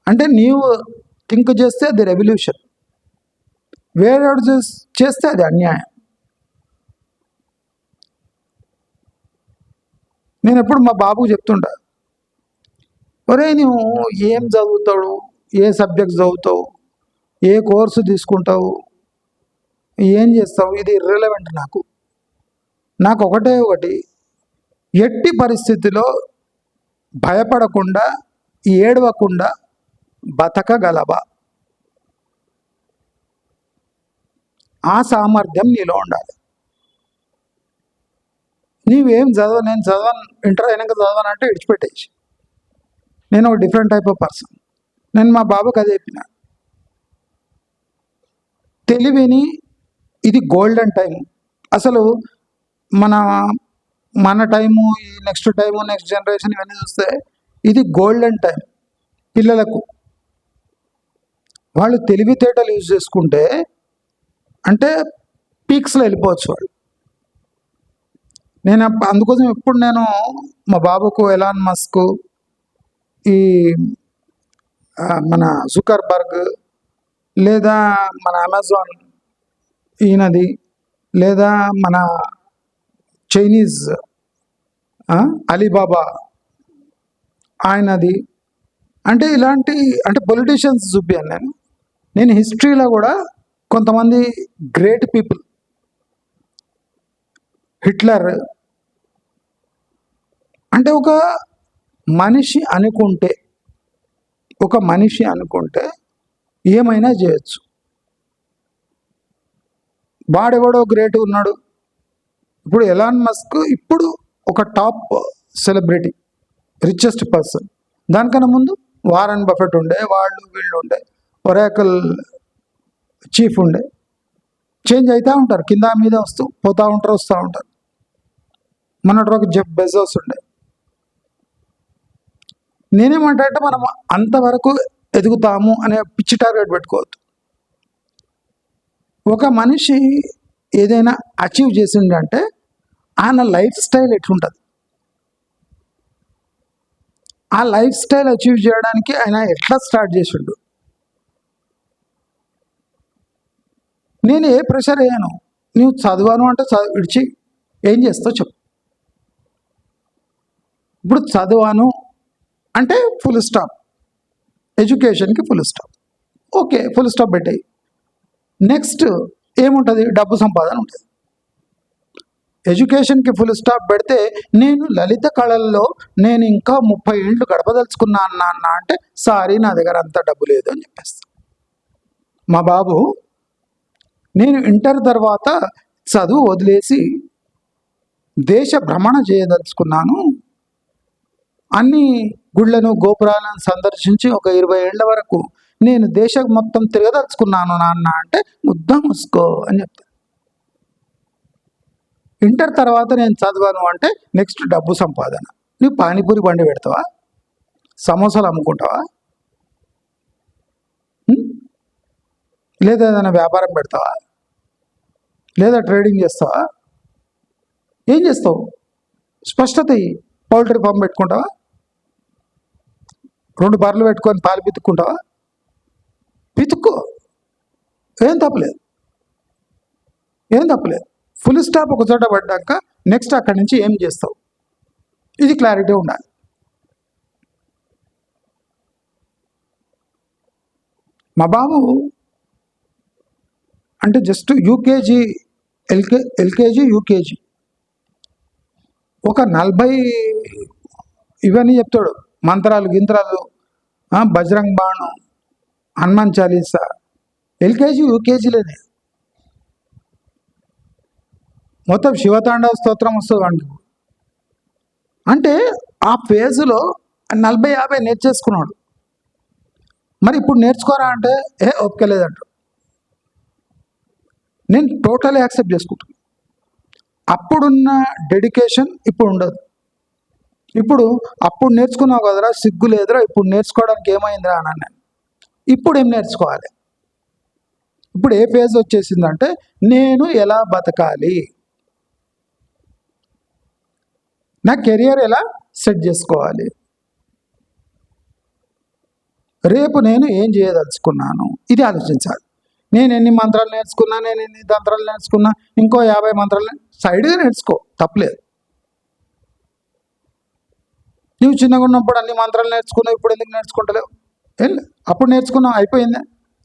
అంటే నీవు థింక్ చేస్తే అది రెవల్యూషన్, వేరేవాడు చేస్తే అది అన్యాయం. నేను ఎప్పుడు మా బాబుకు చెప్తుంటా, ఒరే నువ్వు ఏం చదువుతావు, ఏ సబ్జెక్ట్ చదువుతావు, ఏ కోర్సు తీసుకుంటావు, ఏం చేస్తావు, ఇది ఇర్రెలవెంట్ నాకు ఒకటి ఎట్టి పరిస్థితిలో భయపడకుండా ఏడవకుండా బతకగలవా, ఆ సామర్థ్యం నీలో ఉండాలి. నీవేం నేను చదవను, ఇంటర్ అయినాక చదవనంటే విడిచిపెట్టేసి, నేను ఒక డిఫరెంట్ టైప్ ఆఫ్ పర్సన్. నేను మా బాబుకి అదే చెప్పిన, తెలివిని ఇది గోల్డెన్ టైం. అసలు మన టైము, ఈ నెక్స్ట్ జనరేషన్ ఇవన్నీ చూస్తే ఇది గోల్డెన్ టైం. పిల్లలకు వాళ్ళు తెలివితేటలు యూజ్ చేసుకుంటే అంటే పీక్స్లో వెళ్ళిపోవచ్చు వాళ్ళు. నేను అందుకోసం ఎప్పుడు నేను మా బాబుకు ఎలాన్ మస్క్, ఈ మన జుకర్బర్గ్, లేదా మన అమెజాన్ ఈయనది, లేదా మన చైనీస్ అలీబాబా ఆయనది, అంటే ఇలాంటి పొలిటీషియన్స్ చూపాను. నేను హిస్టరీలో కూడా కొంతమంది గ్రేట్ పీపుల్, హిట్లర్, అంటే ఒక మనిషి అనుకుంటే ఏమైనా చేయొచ్చు. వాడెవడో గ్రేట్ ఉన్నాడు. ఇప్పుడు ఎలాన్ మస్క్ ఇప్పుడు ఒక టాప్ సెలబ్రిటీ, రిచెస్ట్ పర్సన్. దానికన్నా ముందు వారన్ బఫెట్ ఉండే, వీళ్ళు ఉండే, ఒరాకల్ చీఫ్ ఉండే. చేంజ్ అవుతూ ఉంటారు, కింద మీద వస్తూ పోతూ ఉంటారు. మొన్నటి రోజు జెఫ్ బెజోస్ ఉండే. నేనేమంటే మనం అంతవరకు ఎదుగుతాము అనే పిచ్చి టార్గెట్ పెట్టుకోవద్దు. ఒక మనిషి ఏదైనా అచీవ్ చేసిండంటే ఆయన లైఫ్ స్టైల్ ఎట్లుంటుంది, ఆ లైఫ్ స్టైల్ అచీవ్ చేయడానికి ఆయన ఎట్లా స్టార్ట్ చేసిండు. నేను ఏ ప్రెషర్ అయ్యాను, నువ్వు చదివాను అంటే విడిచి ఏం చేస్తావు చెప్పు. ఇప్పుడు చదివాను అంటే ఫుల్ స్టాప్, ఎడ్యుకేషన్కి full stop, okay full stop పెట్టాయి. నెక్స్ట్ ఏముంటుంది, డబ్బు సంపాదన ఉంటుంది. ఎడ్యుకేషన్కి ఫుల్ స్టాప్ పెడితే నేను లలిత కళల్లో నేను ఇంకా 30 ఏళ్ళు గడపదలుచుకున్నాను నాన్న అంటే, సారీ నా దగ్గర అంత డబ్బు లేదు అని చెప్పేస్తాను. మా బాబు నేను ఇంటర్ తర్వాత చదువు వదిలేసి దేశ భ్రమణ చేయదలుచుకున్నాను, అన్ని గుళ్ళను గోపురాలను సందర్శించి ఒక 20 ఏళ్ల వరకు నేను దేశం మొత్తం తిరగదలుచుకున్నాను నాన్న అంటే, ముద్ద మూసుకో అని చెప్తాను. ఇంటర్ తర్వాత నేను చదివాను అంటే నెక్స్ట్ డబ్బు సంపాదన. నువ్వు పానీపూరి బండి పెడతావా, సమోసాలు అమ్ముకుంటావా, లేదా ఏదైనా వ్యాపారం పెడతావా, లేదా ట్రేడింగ్ చేస్తావా, ఏం చేస్తావు? స్పష్టత. పౌల్ట్రీ ఫామ్ పెట్టుకుంటావా, 2 బర్రెలు పెట్టుకొని పాలు పితుక్కుంటావా, పితుక్కో, ఏం తప్పలేదు. ఫుల్ స్టాప్ ఒక చోట పడ్డాక నెక్స్ట్ అక్కడి నుంచి ఏం చేస్తావు, ఇది క్లారిటీ ఉండాలి. మా బాబు అంటే జస్ట్ యూకేజీ, ఎల్కేజీ యూకేజీ ఒక 40 ఇవన్నీ చెప్తాడు, మంత్రాలు గింత్రాలు, బజరంగ్ బాణం, హనుమాన్ చాలీసా, ఎల్కేజీ యూకేజీలోనే మొత్తం శివతాండవ స్తోత్రం వస్తుంది వాడికి. అంటే ఆ ఫేజ్లో 40-50 నేర్చేసుకున్నాడు. మరి ఇప్పుడు నేర్చుకోరా అంటే ఒప్పుకోలేదంట. నేను టోటలీ యాక్సెప్ట్ చేసుకుంటాను. అప్పుడున్న డెడికేషన్ ఇప్పుడు ఉండదు. అప్పుడు నేర్చుకున్నావు కదరా, సిగ్గు లేదురా, ఇప్పుడు నేర్చుకోవడానికి ఏమైందిరా అన్నాను నేను. ఇప్పుడు ఏం నేర్చుకోవాలి? ఇప్పుడు ఏ ఫేజ్ వచ్చేసిందంటే నేను ఎలా బతకాలి, నా కెరియర్ ఎలా సెట్ చేసుకోవాలి, రేపు నేను ఏం చేయదలుచుకున్నాను, ఇది ఆలోచించాలి. నేను ఎన్ని మంత్రాలు నేర్చుకున్నా, నేను ఎన్ని తంత్రాలు నేర్చుకున్నా, ఇంకో 50 మంత్రాలు సైడ్గా నేర్చుకో, తప్పలేదు. నువ్వు చిన్నగా ఉన్నప్పుడు అన్ని మంత్రాలు నేర్చుకున్నావు, ఇప్పుడు ఎందుకు నేర్చుకుంటలేవు? అప్పుడు నేర్చుకున్నావు, అయిపోయిందా?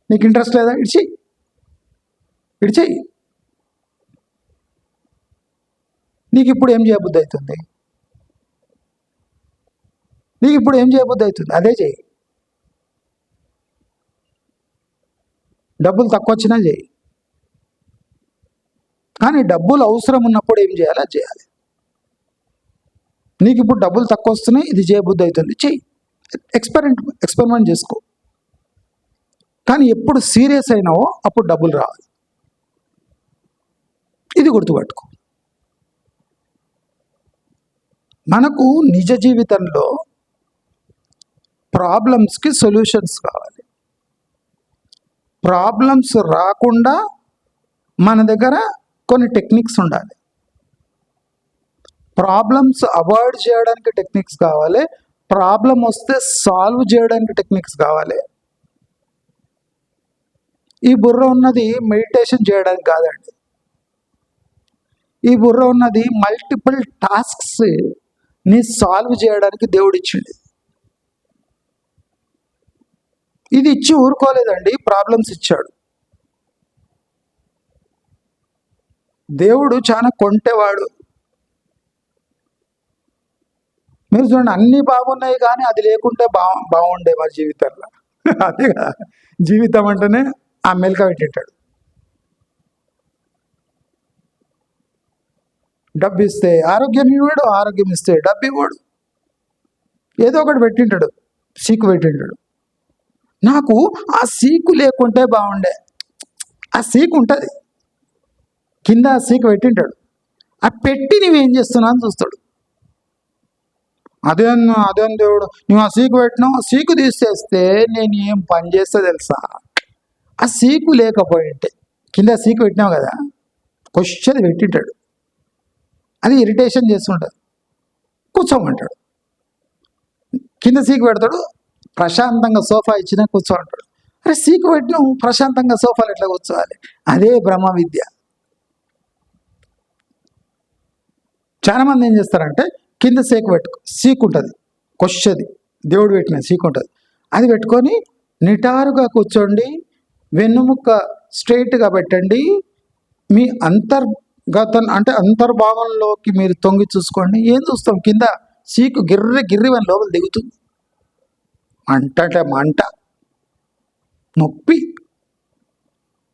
నీకు ఇంట్రెస్ట్ లేదా? ఇడిచేయి. నీకు ఇప్పుడు ఏం చేయబుద్ధి అవుతుంది? అదే చేయి. డబ్బులు తక్కువ వచ్చినా చేయి, కానీ డబ్బులు అవసరం ఉన్నప్పుడు ఏం చేయాలి అది చేయాలి. నీకు ఇప్పుడు డబ్బులు తక్కువ వస్తున్నాయి, ఇది చేయబుద్ధి అవుతుంది, చెయ్యి. ఎక్స్పెరిమెంట్ చేసుకో. కానీ ఎప్పుడు సీరియస్ అయినావో అప్పుడు డబ్బులు రావాలి. ఇది గుర్తుపెట్టుకో. మనకు నిజ జీవితంలో ప్రాబ్లమ్స్కి సొల్యూషన్స్ కావాలి. ప్రాబ్లమ్స్ రాకుండా మన దగ్గర కొన్ని టెక్నిక్స్ ఉండాలి. ప్రాబ్లమ్స్ అవాయిడ్ చేయడానికి టెక్నిక్స్ కావాలి. ప్రాబ్లం వస్తే సాల్వ్ చేయడానికి టెక్నిక్స్ కావాలి. ఈ బుర్ర ఉన్నది మెడిటేషన్ చేయడానికి కాదండి. ఈ బుర్ర ఉన్నది మల్టిపుల్ టాస్క్స్ ని సాల్వ్ చేయడానికి దేవుడు ఇచ్చింది. ఇది ఇచ్చి ఊరుకోలేదండి, ప్రాబ్లమ్స్ ఇచ్చాడు. దేవుడు చాలా కొంటేవాడు. మీరు చూడండి, అన్నీ బాగున్నాయి కానీ అది లేకుంటే బాగుండే మా జీవితంలో. అదే జీవితం అంటేనే ఆ మెలక పెట్టింటాడు. డబ్బు ఇస్తే ఆరోగ్యం ఇవ్వడు, ఆరోగ్యం ఇస్తే డబ్బు ఇవ్వడు. ఏదో ఒకటి పెట్టింటాడు, సీకు పెట్టింటాడు. నాకు ఆ సీకు లేకుంటే బాగుండే. ఆ సీకు ఉంటుంది కింద, ఆ సీకు పెట్టింటాడు. ఆ పెట్టి నువ్వేం చేస్తున్నావు అని చూస్తాడు. అదేం దేవుడు, నువ్వు ఆ సీకు పెట్టినావు, సీకు తీసేస్తే నేను ఏం పని చేస్తా తెలుసా? ఆ సీకు లేకపోయింటే, కింద సీకు పెట్టినావు కదా, క్వశ్చన్ పెట్టింటాడు. అది ఇరిటేషన్ చేస్తుంటుంది. కూర్చోమంటాడు. కింద సీకు పెడతాడు, ప్రశాంతంగా సోఫా ఇచ్చినా కూర్చోమంటాడు. అరే సీకు పెట్టినావు, ప్రశాంతంగా సోఫాలు ఎట్లా కూర్చోవాలి? అదే బ్రహ్మ విద్య. చాలామంది ఏం చేస్తారంటే, కింద సీకు ఉంటుంది, క్వశ్చది దేవుడు పెట్టిన సీకు ఉంటుంది, అది పెట్టుకొని నిటారుగా కూర్చోండి, వెన్నుముక్క స్ట్రైట్గా పెట్టండి, మీ అంటే అంతర్భాగంలోకి మీరు తొంగి చూసుకోండి. ఏం చూస్తాం? కింద సీకు గిర్రి అని లోపల దిగుతుంది. మంట, నొప్పి.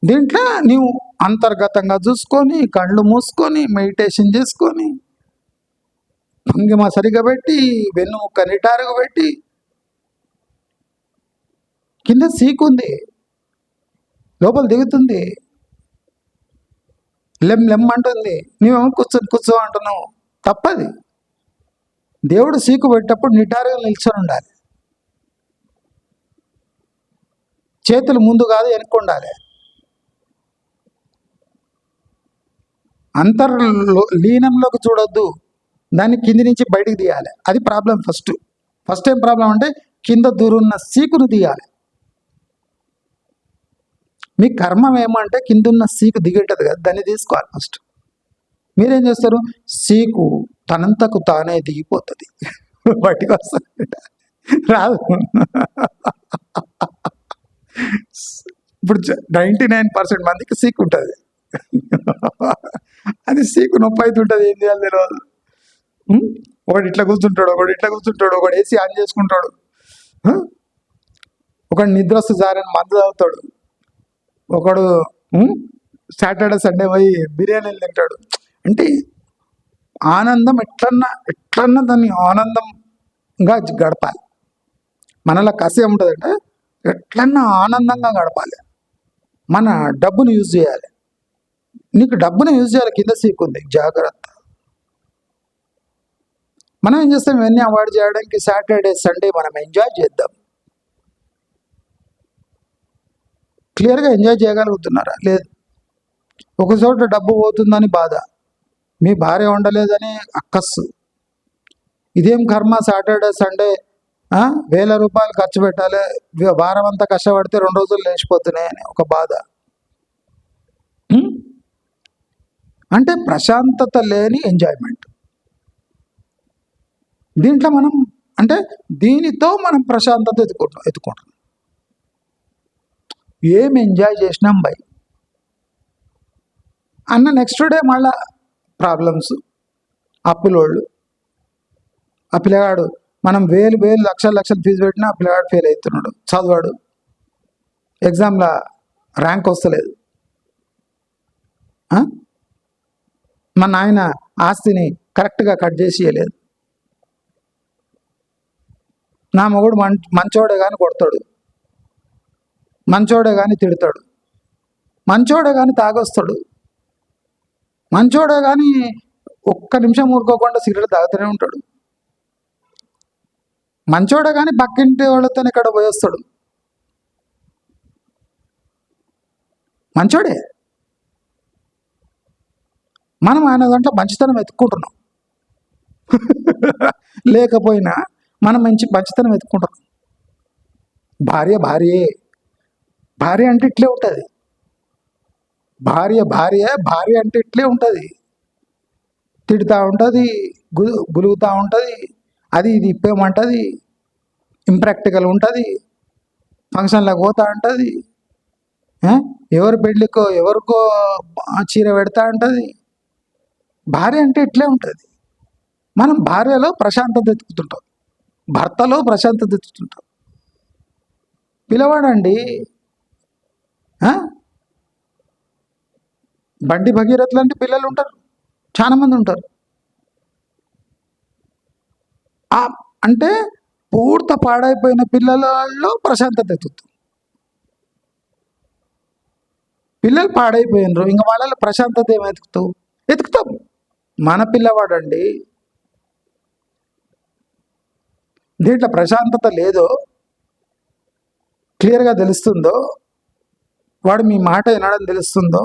దీంట్లో నీవు అంతర్గతంగా చూసుకొని, కళ్ళు మూసుకొని, మెడిటేషన్ చేసుకొని, భంగిమ సరిగా పెట్టి, వెన్నుముక్క నిటారుగా పెట్టి, కింద సీకుంది, లోపల దిగుతుంది, లెమ్ అంటుంది, నీవేమో కూర్చో అంటున్నావు. తప్పది. దేవుడు సీకు పెట్టేటప్పుడు నిటారుగా నిల్చొని ఉండాలి. చేతులు ముందు కాదు, వెనక్కి ఉండాలి. లీనంలోకి చూడొద్దు, దాన్ని కింది నుంచి బయటికి తీయాలి. అది ప్రాబ్లం. ఫస్ట్ ఏం ప్రాబ్లం అంటే, కింద దూరున్న సీకును తీయాలి. మీ కర్మం ఏమంటే కిందున్న సీకు దిగేటది కదా, దాన్ని తీసుకోవాలి ఫస్ట్. మీరేం చేస్తారు? సీకు తనంతకు తానే దిగిపోతుంది, బయటికి వస్తుంది, రాదు. ఇప్పుడు 99% మందికి సీకు ఉంటుంది. అది సీకు నొప్పి అవుతుంటుంది, ఏం చేయాలి తెలియదు. ఒకటి ఇట్లా కూర్చుంటాడు, ఒకటి ఏసీ ఆన్ చేసుకుంటాడు, ఒకడు నిద్ర వస్తే జారని మందు తాగుతాడు, ఒకడు సాటర్డే సండే పోయి బిర్యానీలు తింటాడు. అంటే ఆనందం ఎట్లన్నా దాన్ని ఆనందంగా గడపాలి. మనలో కసి ఏముంటుందంటే, ఎట్లన్నా ఆనందంగా గడపాలి. మన డబ్బును యూజ్ చేయాలి. నీకు డబ్బును యూజ్ చేయాలి, కింద సీకుంది, జాగ్రత్త. మనం ఏం చేస్తాం? ఇవన్నీ అవాయిడ్ చేయడానికి సాటర్డే సండే మనం ఎంజాయ్ చేద్దాం. క్లియర్గా ఎంజాయ్ చేయగలుగుతున్నారా? లేదు. ఒక చోట డబ్బు పోతుందని బాధ, మీ భార్య ఉండలేదని అక్కస్సు, ఇదేం కర్మ, సాటర్డే సండే 1000 రూపాయలు ఖర్చు పెట్టాలి, వారం అంతా కష్టపడితే 2 రోజులు లేచిపోతున్నాయని ఒక బాధ. అంటే ప్రశాంతత లేని ఎంజాయ్మెంట్. దీంట్లో మనం అంటే దీనితో మనం ప్రశాంతత ఎత్తుకుంటాం. ఏం ఎంజాయ్ చేసినాం బై అన్న నెక్స్ట్ డే మళ్ళా ప్రాబ్లమ్స్, అప్పులోళ్ళు. ఆ పిల్లగాడు మనం వేలు లక్షలు ఫీజు పెట్టినా ఆ పిల్లగాడు ఫెయిల్ అవుతున్నాడు, చదవాడు, ఎగ్జామ్లో ర్యాంక్ వస్తలేదు. మా నాయన ఆస్తిని కరెక్ట్గా కట్ చేసి ఇవ్వలేదు. నా మొగుడు మంచోడే కానీ కొడతాడు, మంచోడే కానీ తిడతాడు, మంచోడే కానీ తాగొస్తాడు, మంచోడే కానీ ఒక్క నిమిషం ఊరుకోకుండా సిగరెట్ తాగుతూనే ఉంటాడు, మంచోడే కానీ పక్కింటి వాళ్ళతో ఇక్కడ పోయేస్తాడు. మంచోడే. మనం ఆయన దాంట్లో మంచితనం వెతుక్కుంటున్నాం. లేకపోయినా మనం మంచితనం వెతుక్కుంటున్నాం. భార్య అంటే ఇట్లే ఉంటుంది. భార్య అంటే ఇట్లే ఉంటుంది. తిడుతూ ఉంటుంది, గులుగుతూ ఉంటుంది, అది ఇది ఇప్పేమంటుంది, ఇంప్రాక్టికల్ ఉంటుంది, ఫంక్షన్లకు పోతూ ఉంటుంది, ఎవరి పెళ్ళికో ఎవరికో చీర పెడతా ఉంటుంది. భార్య అంటే ఇట్లే ఉంటుంది. మనం భార్యలో ప్రశాంతత ఎత్తుకుతుంటాం, భర్తలో ప్రశాంతత ఎత్తుకుంటాం. పిల్లవాడండి బండి భగీరథ లాంటి పిల్లలు ఉంటారు, చాలామంది ఉంటారు. అంటే పూర్తి పాడైపోయిన పిల్లలలో ప్రశాంతత ఎత్తుకుతాం. పిల్లలు పాడైపోయినరు, ఇంకా వాళ్ళలో ప్రశాంతత ఏమి ఎతుకుతాం. మన పిల్లవాడండి దీంట్లో ప్రశాంతత లేదో క్లియర్గా తెలుస్తుందో, వాడు మీ మాట వినడం తెలుస్తుందో,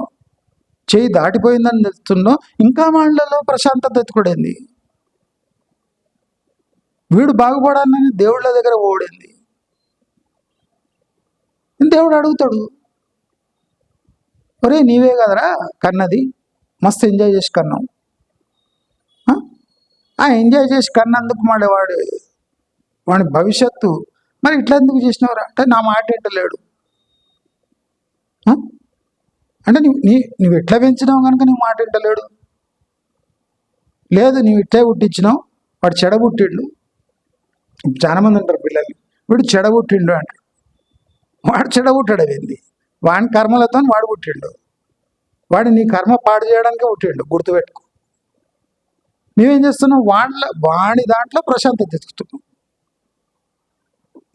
చేయి దాటిపోయిందని తెలుస్తుందో, ఇంకా వాళ్ళలో ప్రశాంతత ఎత్తుకోడింది. వీడు బాగుపడాలని దేవుళ్ళ దగ్గర ఓడింది. దేవుడు అడుగుతాడు, ఒరే నీవే కదరా కన్నది, మస్తు ఎంజాయ్ చేసి కన్నావు. ఎంజాయ్ చేసి కన్నందుకు మళ్ళీ వాడి భవిష్యత్తు మరి ఇట్లా ఎందుకు చేసినవరా అంటే నా మాట ఏంటలేడు. అంటే నువ్వు ఎట్లా పెంచినావు కనుక నీ మాట ఏంటలేడు. లేదు నీవు ఇట్లే పుట్టించినావు, వాడు చెడబుట్టిండు. చాలామంది ఉంటారు పిల్లలు, వీడు చెడబుట్టిండు అంటాడు. వాడు చెడబుట్టాడు ఏంది, వాడి కర్మలతో వాడు పుట్టిండు. వాడు నీ కర్మ పాడు చేయడానికి పుట్టిండు, గుర్తుపెట్టుకో. నువ్వేం చేస్తున్నావు, వాడి దాంట్లో ప్రశాంతత తెచ్చుకుంటున్నావు.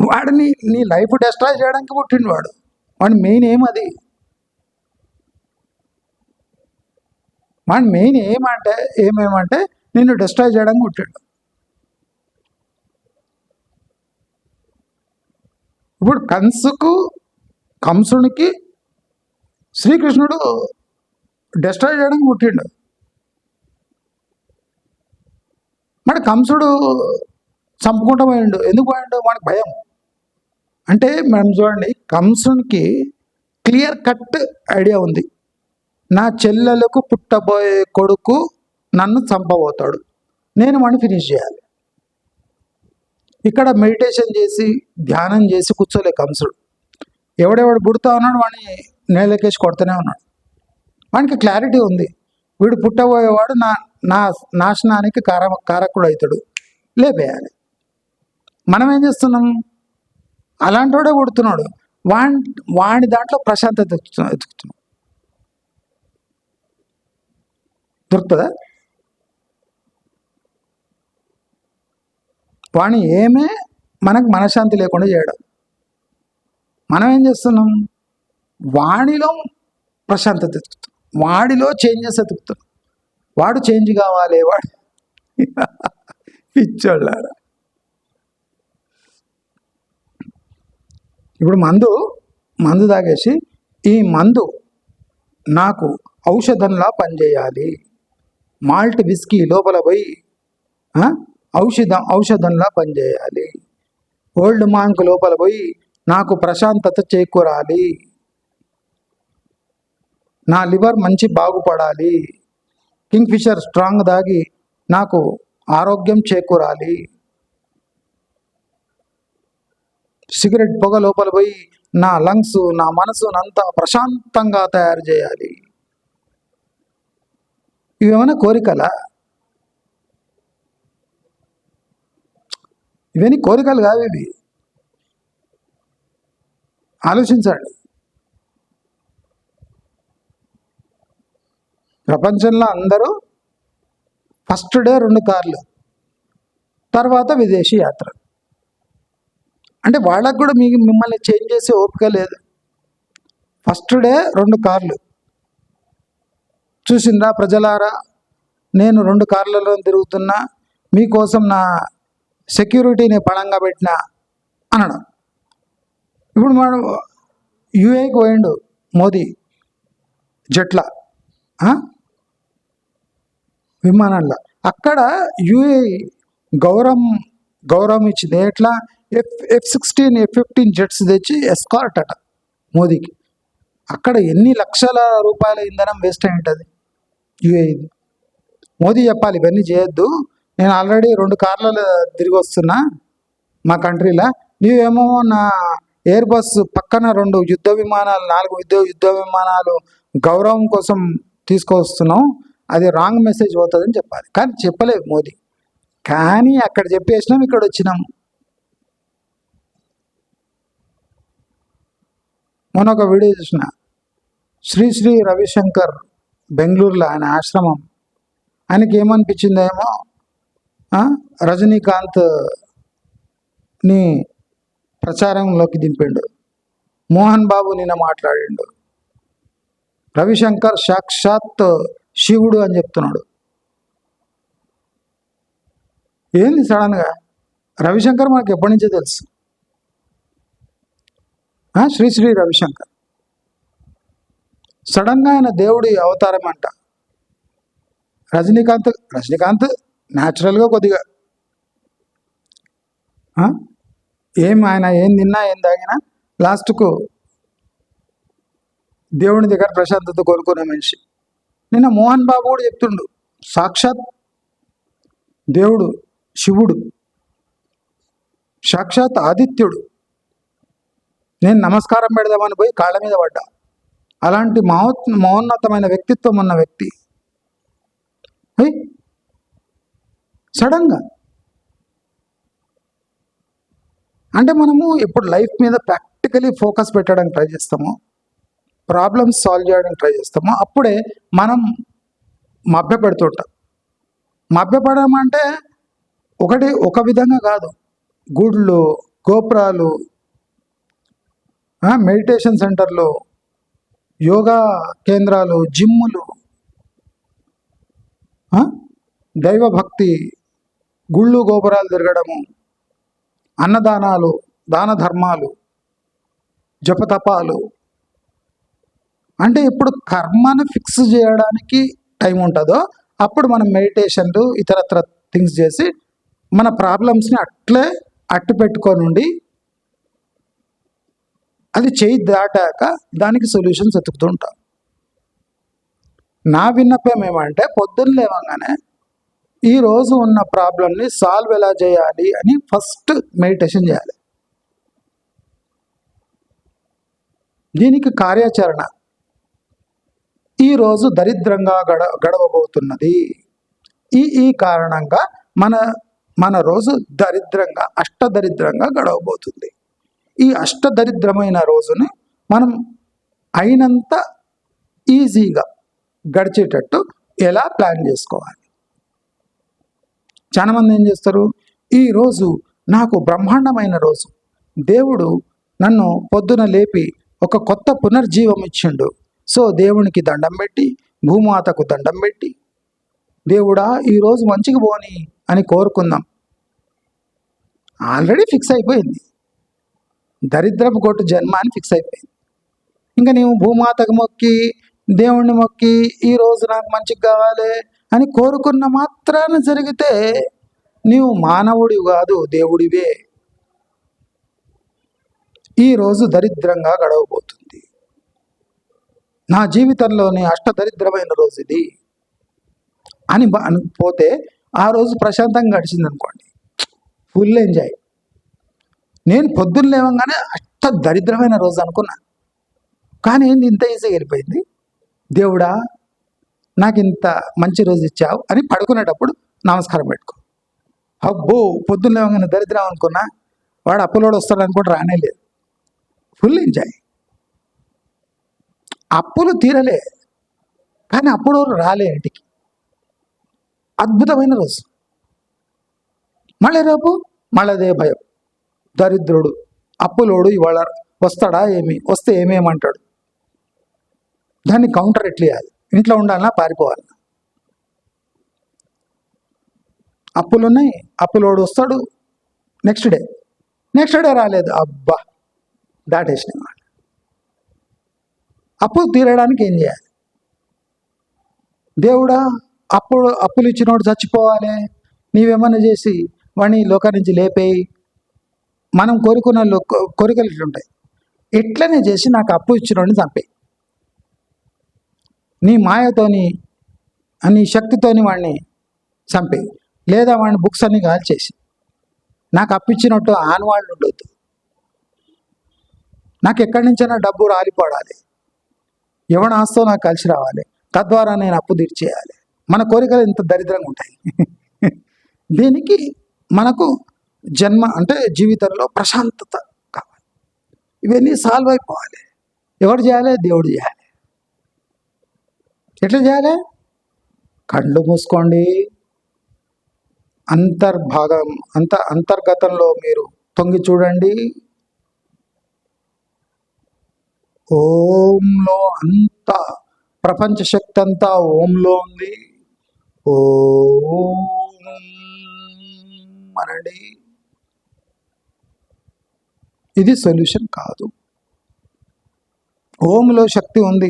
వాడిని నీ లైఫ్ డిస్ట్రాయ్ చేయడానికి పుట్టిండు. వాడి మెయిన్ ఏమది, వాడి మెయిన్ ఏమేమంటే నిన్ను డిస్ట్రాయ్ చేయడానికి పుట్టిండు. ఇప్పుడు కంసునికి శ్రీకృష్ణుడు డిస్ట్రాయ్ చేయడానికి పుట్టిండు. మరి కంసుడు చంపుకుంటూ పోయిండు. ఎందుకు పోయిండు, వాడికి భయం. అంటే మనం చూడండి, కంసునికి క్లియర్ కట్ ఐడియా ఉంది, నా చెల్లెలకు పుట్టబోయే కొడుకు నన్ను చంపబోతాడు, నేను వాడిని ఫినిష్ చేయాలి. ఇక్కడ మెడిటేషన్ చేసి ధ్యానం చేసి కూర్చోలే కంసుడు. ఎవడెవడు పుడతా ఉన్నాడు వాడిని నేలకేసి కొడుతూనే ఉన్నాడు. వానికి క్లారిటీ ఉంది, వీడు పుట్టబోయేవాడు నా నాశనానికి కారకుడు అవుతాడు, లేపేయాలి. మనం ఏం చేస్తున్నాం, అలాంటి వాడే పుడుతున్నాడు, వాడి దాంట్లో ప్రశాంతత ఎత్తుకుతున్నాం. దొరుకుతుందా? వాణి ఏమే మనకు మనశ్శాంతి లేకుండా చేయడం. మనం ఏం చేస్తున్నాం, వాడిలో ప్రశాంతత ఎత్తుకుతాం, వాడిలో చేంజెస్ ఎత్తుకుతాం. వాడు చేంజ్ కావాలి, వాడు పిచ్చోళ్ళారా. ఇప్పుడు మందు తాగేసి ఈ మందు నాకు ఔషధంలా పనిచేయాలి, మాల్ట్ విస్కీ లోపల పోయి ఔషధంలా పనిచేయాలి, ఓల్డ్ మాంక్ లోపల పోయి నాకు ప్రశాంతత చేకూరాలి, నా లివర్ మంచి బాగుపడాలి, కింగ్ ఫిషర్ స్ట్రాంగ్ దాగి నాకు ఆరోగ్యం చేకూరాలి, సిగరెట్ పొగ లోపల పోయి నా లంగ్స్, నా మనసునంతా ప్రశాంతంగా తయారు చేయాలి. ఇవేమైనా కోరికలా? ఇవన్నీ కోరికలు కావు ఇవి. ఆలోచించండి. ప్రపంచంలో అందరూ ఫస్ట్ డే 2 కార్లు, తర్వాత విదేశీ యాత్ర. అంటే వాళ్ళకు కూడా మిమ్మల్ని చేంజ్ చేసే ఓపిక లేదు. ఫస్ట్ డే 2 కార్లు. చూసిందా ప్రజలారా, నేను 2 కార్లలో తిరుగుతున్నా, మీకోసం నా సెక్యూరిటీని పణంగా పెట్టినా అనడం. ఇప్పుడు మనం యుఏకి పోయిండు మోదీ జట్ల, విమానంలో. అక్కడ యుఏ గౌరవం ఇచ్చింది. ఎట్లా? F-16 F-15 జెట్స్ తెచ్చి ఎస్కార్ట్ అట మోదీకి. అక్కడ ఎన్ని లక్షల రూపాయల ఇంధనం వేస్ట్ అయి ఉంటుంది యుఏది. మోదీ చెప్పాలి, ఇవన్నీ చేయొద్దు, నేను ఆల్రెడీ 2 కార్లలో తిరిగి వస్తున్నా మా కంట్రీలో, నీవేమో నా ఎయిర్ బస్ పక్కన 2 యుద్ధ విమానాలు, 4 యుద్ధ విమానాలు గౌరవం కోసం తీసుకొస్తున్నాం, అది రాంగ్ మెసేజ్ పోతుందని చెప్పాలి. కానీ చెప్పలేదు మోదీ. కానీ అక్కడ చెప్పేసినాం, ఇక్కడ వచ్చినాం. మొన్న ఒక వీడియో చూసిన, శ్రీ రవిశంకర్ బెంగళూరులో ఆయన ఆశ్రమం. ఆయనకి ఏమనిపించిందేమో, రజనీకాంత్ని ప్రచారంలోకి దింపిండు. మోహన్ బాబు నిన్న మాట్లాడిండు, రవిశంకర్ సాక్షాత్ శివుడు అని చెప్తున్నాడు. ఏంది సడన్గా? రవిశంకర్ మనకు ఎప్పటి నుంచో తెలుసు. శ్రీ రవిశంకర్ సడన్గా ఆయన దేవుడి అవతారం అంట. రజనీకాంత్ న్యాచురల్గా కొద్దిగా ఆయన ఏం తిన్నా ఏం తాగినా లాస్ట్కు దేవుని దగ్గర ప్రశాంతత కోరుకునే మనిషి. నిన్న మోహన్ బాబు కూడా చెప్తుండు, సాక్షాత్ దేవుడు శివుడు, సాక్షాత్ ఆదిత్యుడు, నేను నమస్కారం పెడదామని పోయి కాళ్ళ మీద పడ్డా. అలాంటి మహోన్నతమైన వ్యక్తిత్వం ఉన్న వ్యక్తి సడన్గా. అంటే మనము ఎప్పుడు లైఫ్ మీద ప్రాక్టికలీ ఫోకస్ పెట్టడానికి ట్రై చేస్తామో, ప్రాబ్లమ్స్ సాల్వ్ చేయడానికి ట్రై చేస్తామో, అప్పుడే మనం మభ్యపెడుతుంటాం. మభ్యపడడం అంటే ఒక విధంగా కాదు. గుళ్ళు, గోపురాలు, మెడిటేషన్ సెంటర్లు, యోగా కేంద్రాలు, జిమ్ములు, దైవభక్తి, గుళ్ళు గోపురాలు తిరగడము, అన్నదానాలు, దాన ధర్మాలు, జపతపాలు. అంటే ఇప్పుడు కర్మను ఫిక్స్ చేయడానికి టైం ఉంటుందో అప్పుడు మనం మెడిటేషన్లు, ఇతరత్ర థింగ్స్ చేసి మన ప్రాబ్లమ్స్ని అట్లే అట్టు పెట్టుకోనుండి అది చేయి దాటాక దానికి సొల్యూషన్స్ వెతుకుతూ ఉంటాం. నా విన్నపం ఏమంటే, పొద్దున్న లేవగానే ఈరోజు ఉన్న ప్రాబ్లమ్ని సాల్వ్ ఎలా చేయాలి అని ఫస్ట్ మెడిటేషన్ చేయాలి. దీనికి కార్యాచరణ, ఈరోజు దరిద్రంగా గడవబోతున్నది, ఈ కారణంగా మన రోజు దరిద్రంగా, అష్టదరిద్రంగా గడవబోతుంది. ఈ అష్టదరిద్రమైన రోజుని మనం అయినంత ఈజీగా గడిచేటట్టు ఎలా ప్లాన్ చేసుకోవాలి? చాలామంది ఏం చేస్తారు, ఈరోజు నాకు బ్రహ్మాండమైన రోజు, దేవుడు నన్ను పొద్దున లేపి ఒక కొత్త పునర్జీవం ఇచ్చిండు, సో దేవునికి దండం పెట్టి, భూమాతకు దండం పెట్టి, దేవుడా ఈరోజు మంచిగా పోని అని కోరుకుందాం. ఆల్రెడీ ఫిక్స్ అయిపోయింది, దరిద్రపు కొట్టు జన్మ అని ఫిక్స్ అయిపోయింది. ఇంకా నీవు భూమాతకు మొక్కి, దేవుణ్ణి మొక్కి, ఈరోజు నాకు మంచిగా కావాలి అని కోరుకున్న మాత్రాన జరిగితే నీవు మానవుడివి కాదు, దేవుడివే. ఈరోజు దరిద్రంగా గడవబోతుంది, నా జీవితంలోని అష్టదరిద్రమైన రోజు ఇది అని పోతే ఆ రోజు ప్రశాంతంగా గడిచింది అనుకోండి, ఫుల్ ఎంజాయ్. నేను పొద్దున్న లేవగానే అష్ట దరిద్రమైన రోజు అనుకున్నా, కానీ ఏంది ఇంత ఈజీగా వెళ్ళిపోయింది. దేవుడా నాకు ఇంత మంచి రోజు ఇచ్చావు అని పడుకునేటప్పుడు నమస్కారం పెట్టుకో. అబ్బో పొద్దున్న లేవగానే దరిద్రం అనుకున్నా, వాడు అప్పులోడు వస్తాడు అనుకుంటే రానే లేదు. Full enjoy. అప్పులు తీరలే, కానీ అప్పుడు రాలే ఇంటికి. అద్భుతమైన రోజు. మళ్ళీ రేపు మళ్ళీ అదే భయం. దరిద్రుడు అప్పులోడు ఇవాళ వస్తాడా ఏమి, వస్తే ఏమేమంటాడు. దాన్ని కౌంటర్ ఎట్లా చేయాలి, ఇంట్లో ఉండాలన్నా పారిపోవాలి. అప్పులున్నాయి, అప్పులోడు వస్తాడు, నెక్స్ట్ డే రాలేదు, అబ్బా దాటేసిన వాళ్ళు. అప్పు తీరడానికి ఏం చేయాలి? దేవుడా అప్పులు ఇచ్చినోడు చచ్చిపోవాలి, నీవేమన్నా చేసి వాడిని లోక నుంచి లేపేయి. మనం కోరుకున్న కోరికలు ఇట్లుంటాయి. ఎట్లనే చేసి నాకు అప్పు ఇచ్చినోడిని చంపేయి. నీ మాయతోని నీ శక్తితోని వాడిని చంపేయి, లేదా వాడిని బుక్స్ అన్ని కాల్చేసి నాకు అప్పిచ్చినట్టు ఆనవాళ్ళు ఉండొద్దు. నాకు ఎక్కడి నుంచైనా డబ్బు రాలిపోడాలి, ఎవరి ఆస్తో నాకు కలిసి రావాలి, తద్వారా నేను అప్పు తీర్చేయాలి. మన కోరికలు ఇంత దరిద్రంగా ఉంటాయి. దీనికి మనకు జన్మ అంటే జీవితంలో ప్రశాంతత కావాలి. ఇవన్నీ సాల్వ్ అయిపోవాలి. ఎవరు చేయాలి? దేవుడు చేయాలి. ఎట్లా చేయాలి? కళ్ళు మూసుకోండి. అంతర్గతంలో మీరు తొంగి చూడండి. ఓంలో అంతా ప్రపంచ శక్తి అంతా ఓంలో ఉంది. ఓం అనండి. ఇది సొల్యూషన్ కాదు. ఓంలో శక్తి ఉంది,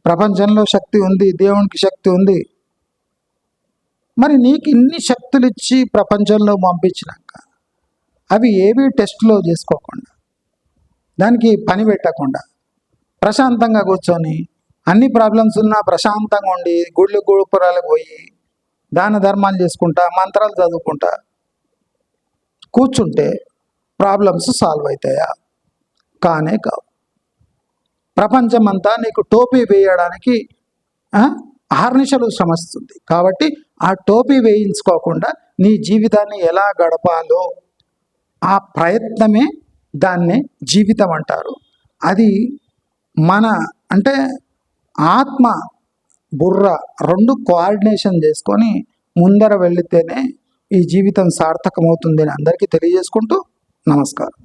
ప్రపంచంలో శక్తి ఉంది, దేవునికి శక్తి ఉంది. మరి నీకు ఇన్ని శక్తులు ఇచ్చి ప్రపంచంలో పంపించినాక అవి ఏవి టెస్ట్లో చేసుకోకుండా, దానికి పని పెట్టకుండా, ప్రశాంతంగా కూర్చొని అన్ని ప్రాబ్లమ్స్ ఉన్నా ప్రశాంతంగా ఉండి గుళ్ళు గోపురాలకు పోయి దాన ధర్మాలు చేసుకుంటా మంత్రాలు చదువుకుంటా కూర్చుంటే ప్రాబ్లమ్స్ సాల్వ్ అవుతాయా? కానే కావు. ప్రపంచమంతా నీకు టోపీ వేయడానికి అహర్నిశలు శ్రమిస్తుంది. కాబట్టి ఆ టోపీ వేయించుకోకుండా నీ జీవితాన్ని ఎలా గడపాలో ఆ ప్రయత్నమే దాన్నే జీవితం అంటారు. అది మన అంటే ఆత్మ బుర్ర రెండు కోఆర్డినేషన్ చేసుకొని ముందర వెళితేనే ఈ జీవితం సార్థకమవుతుందని అందరికీ తెలియజేసుకుంటూ నమస్కారం.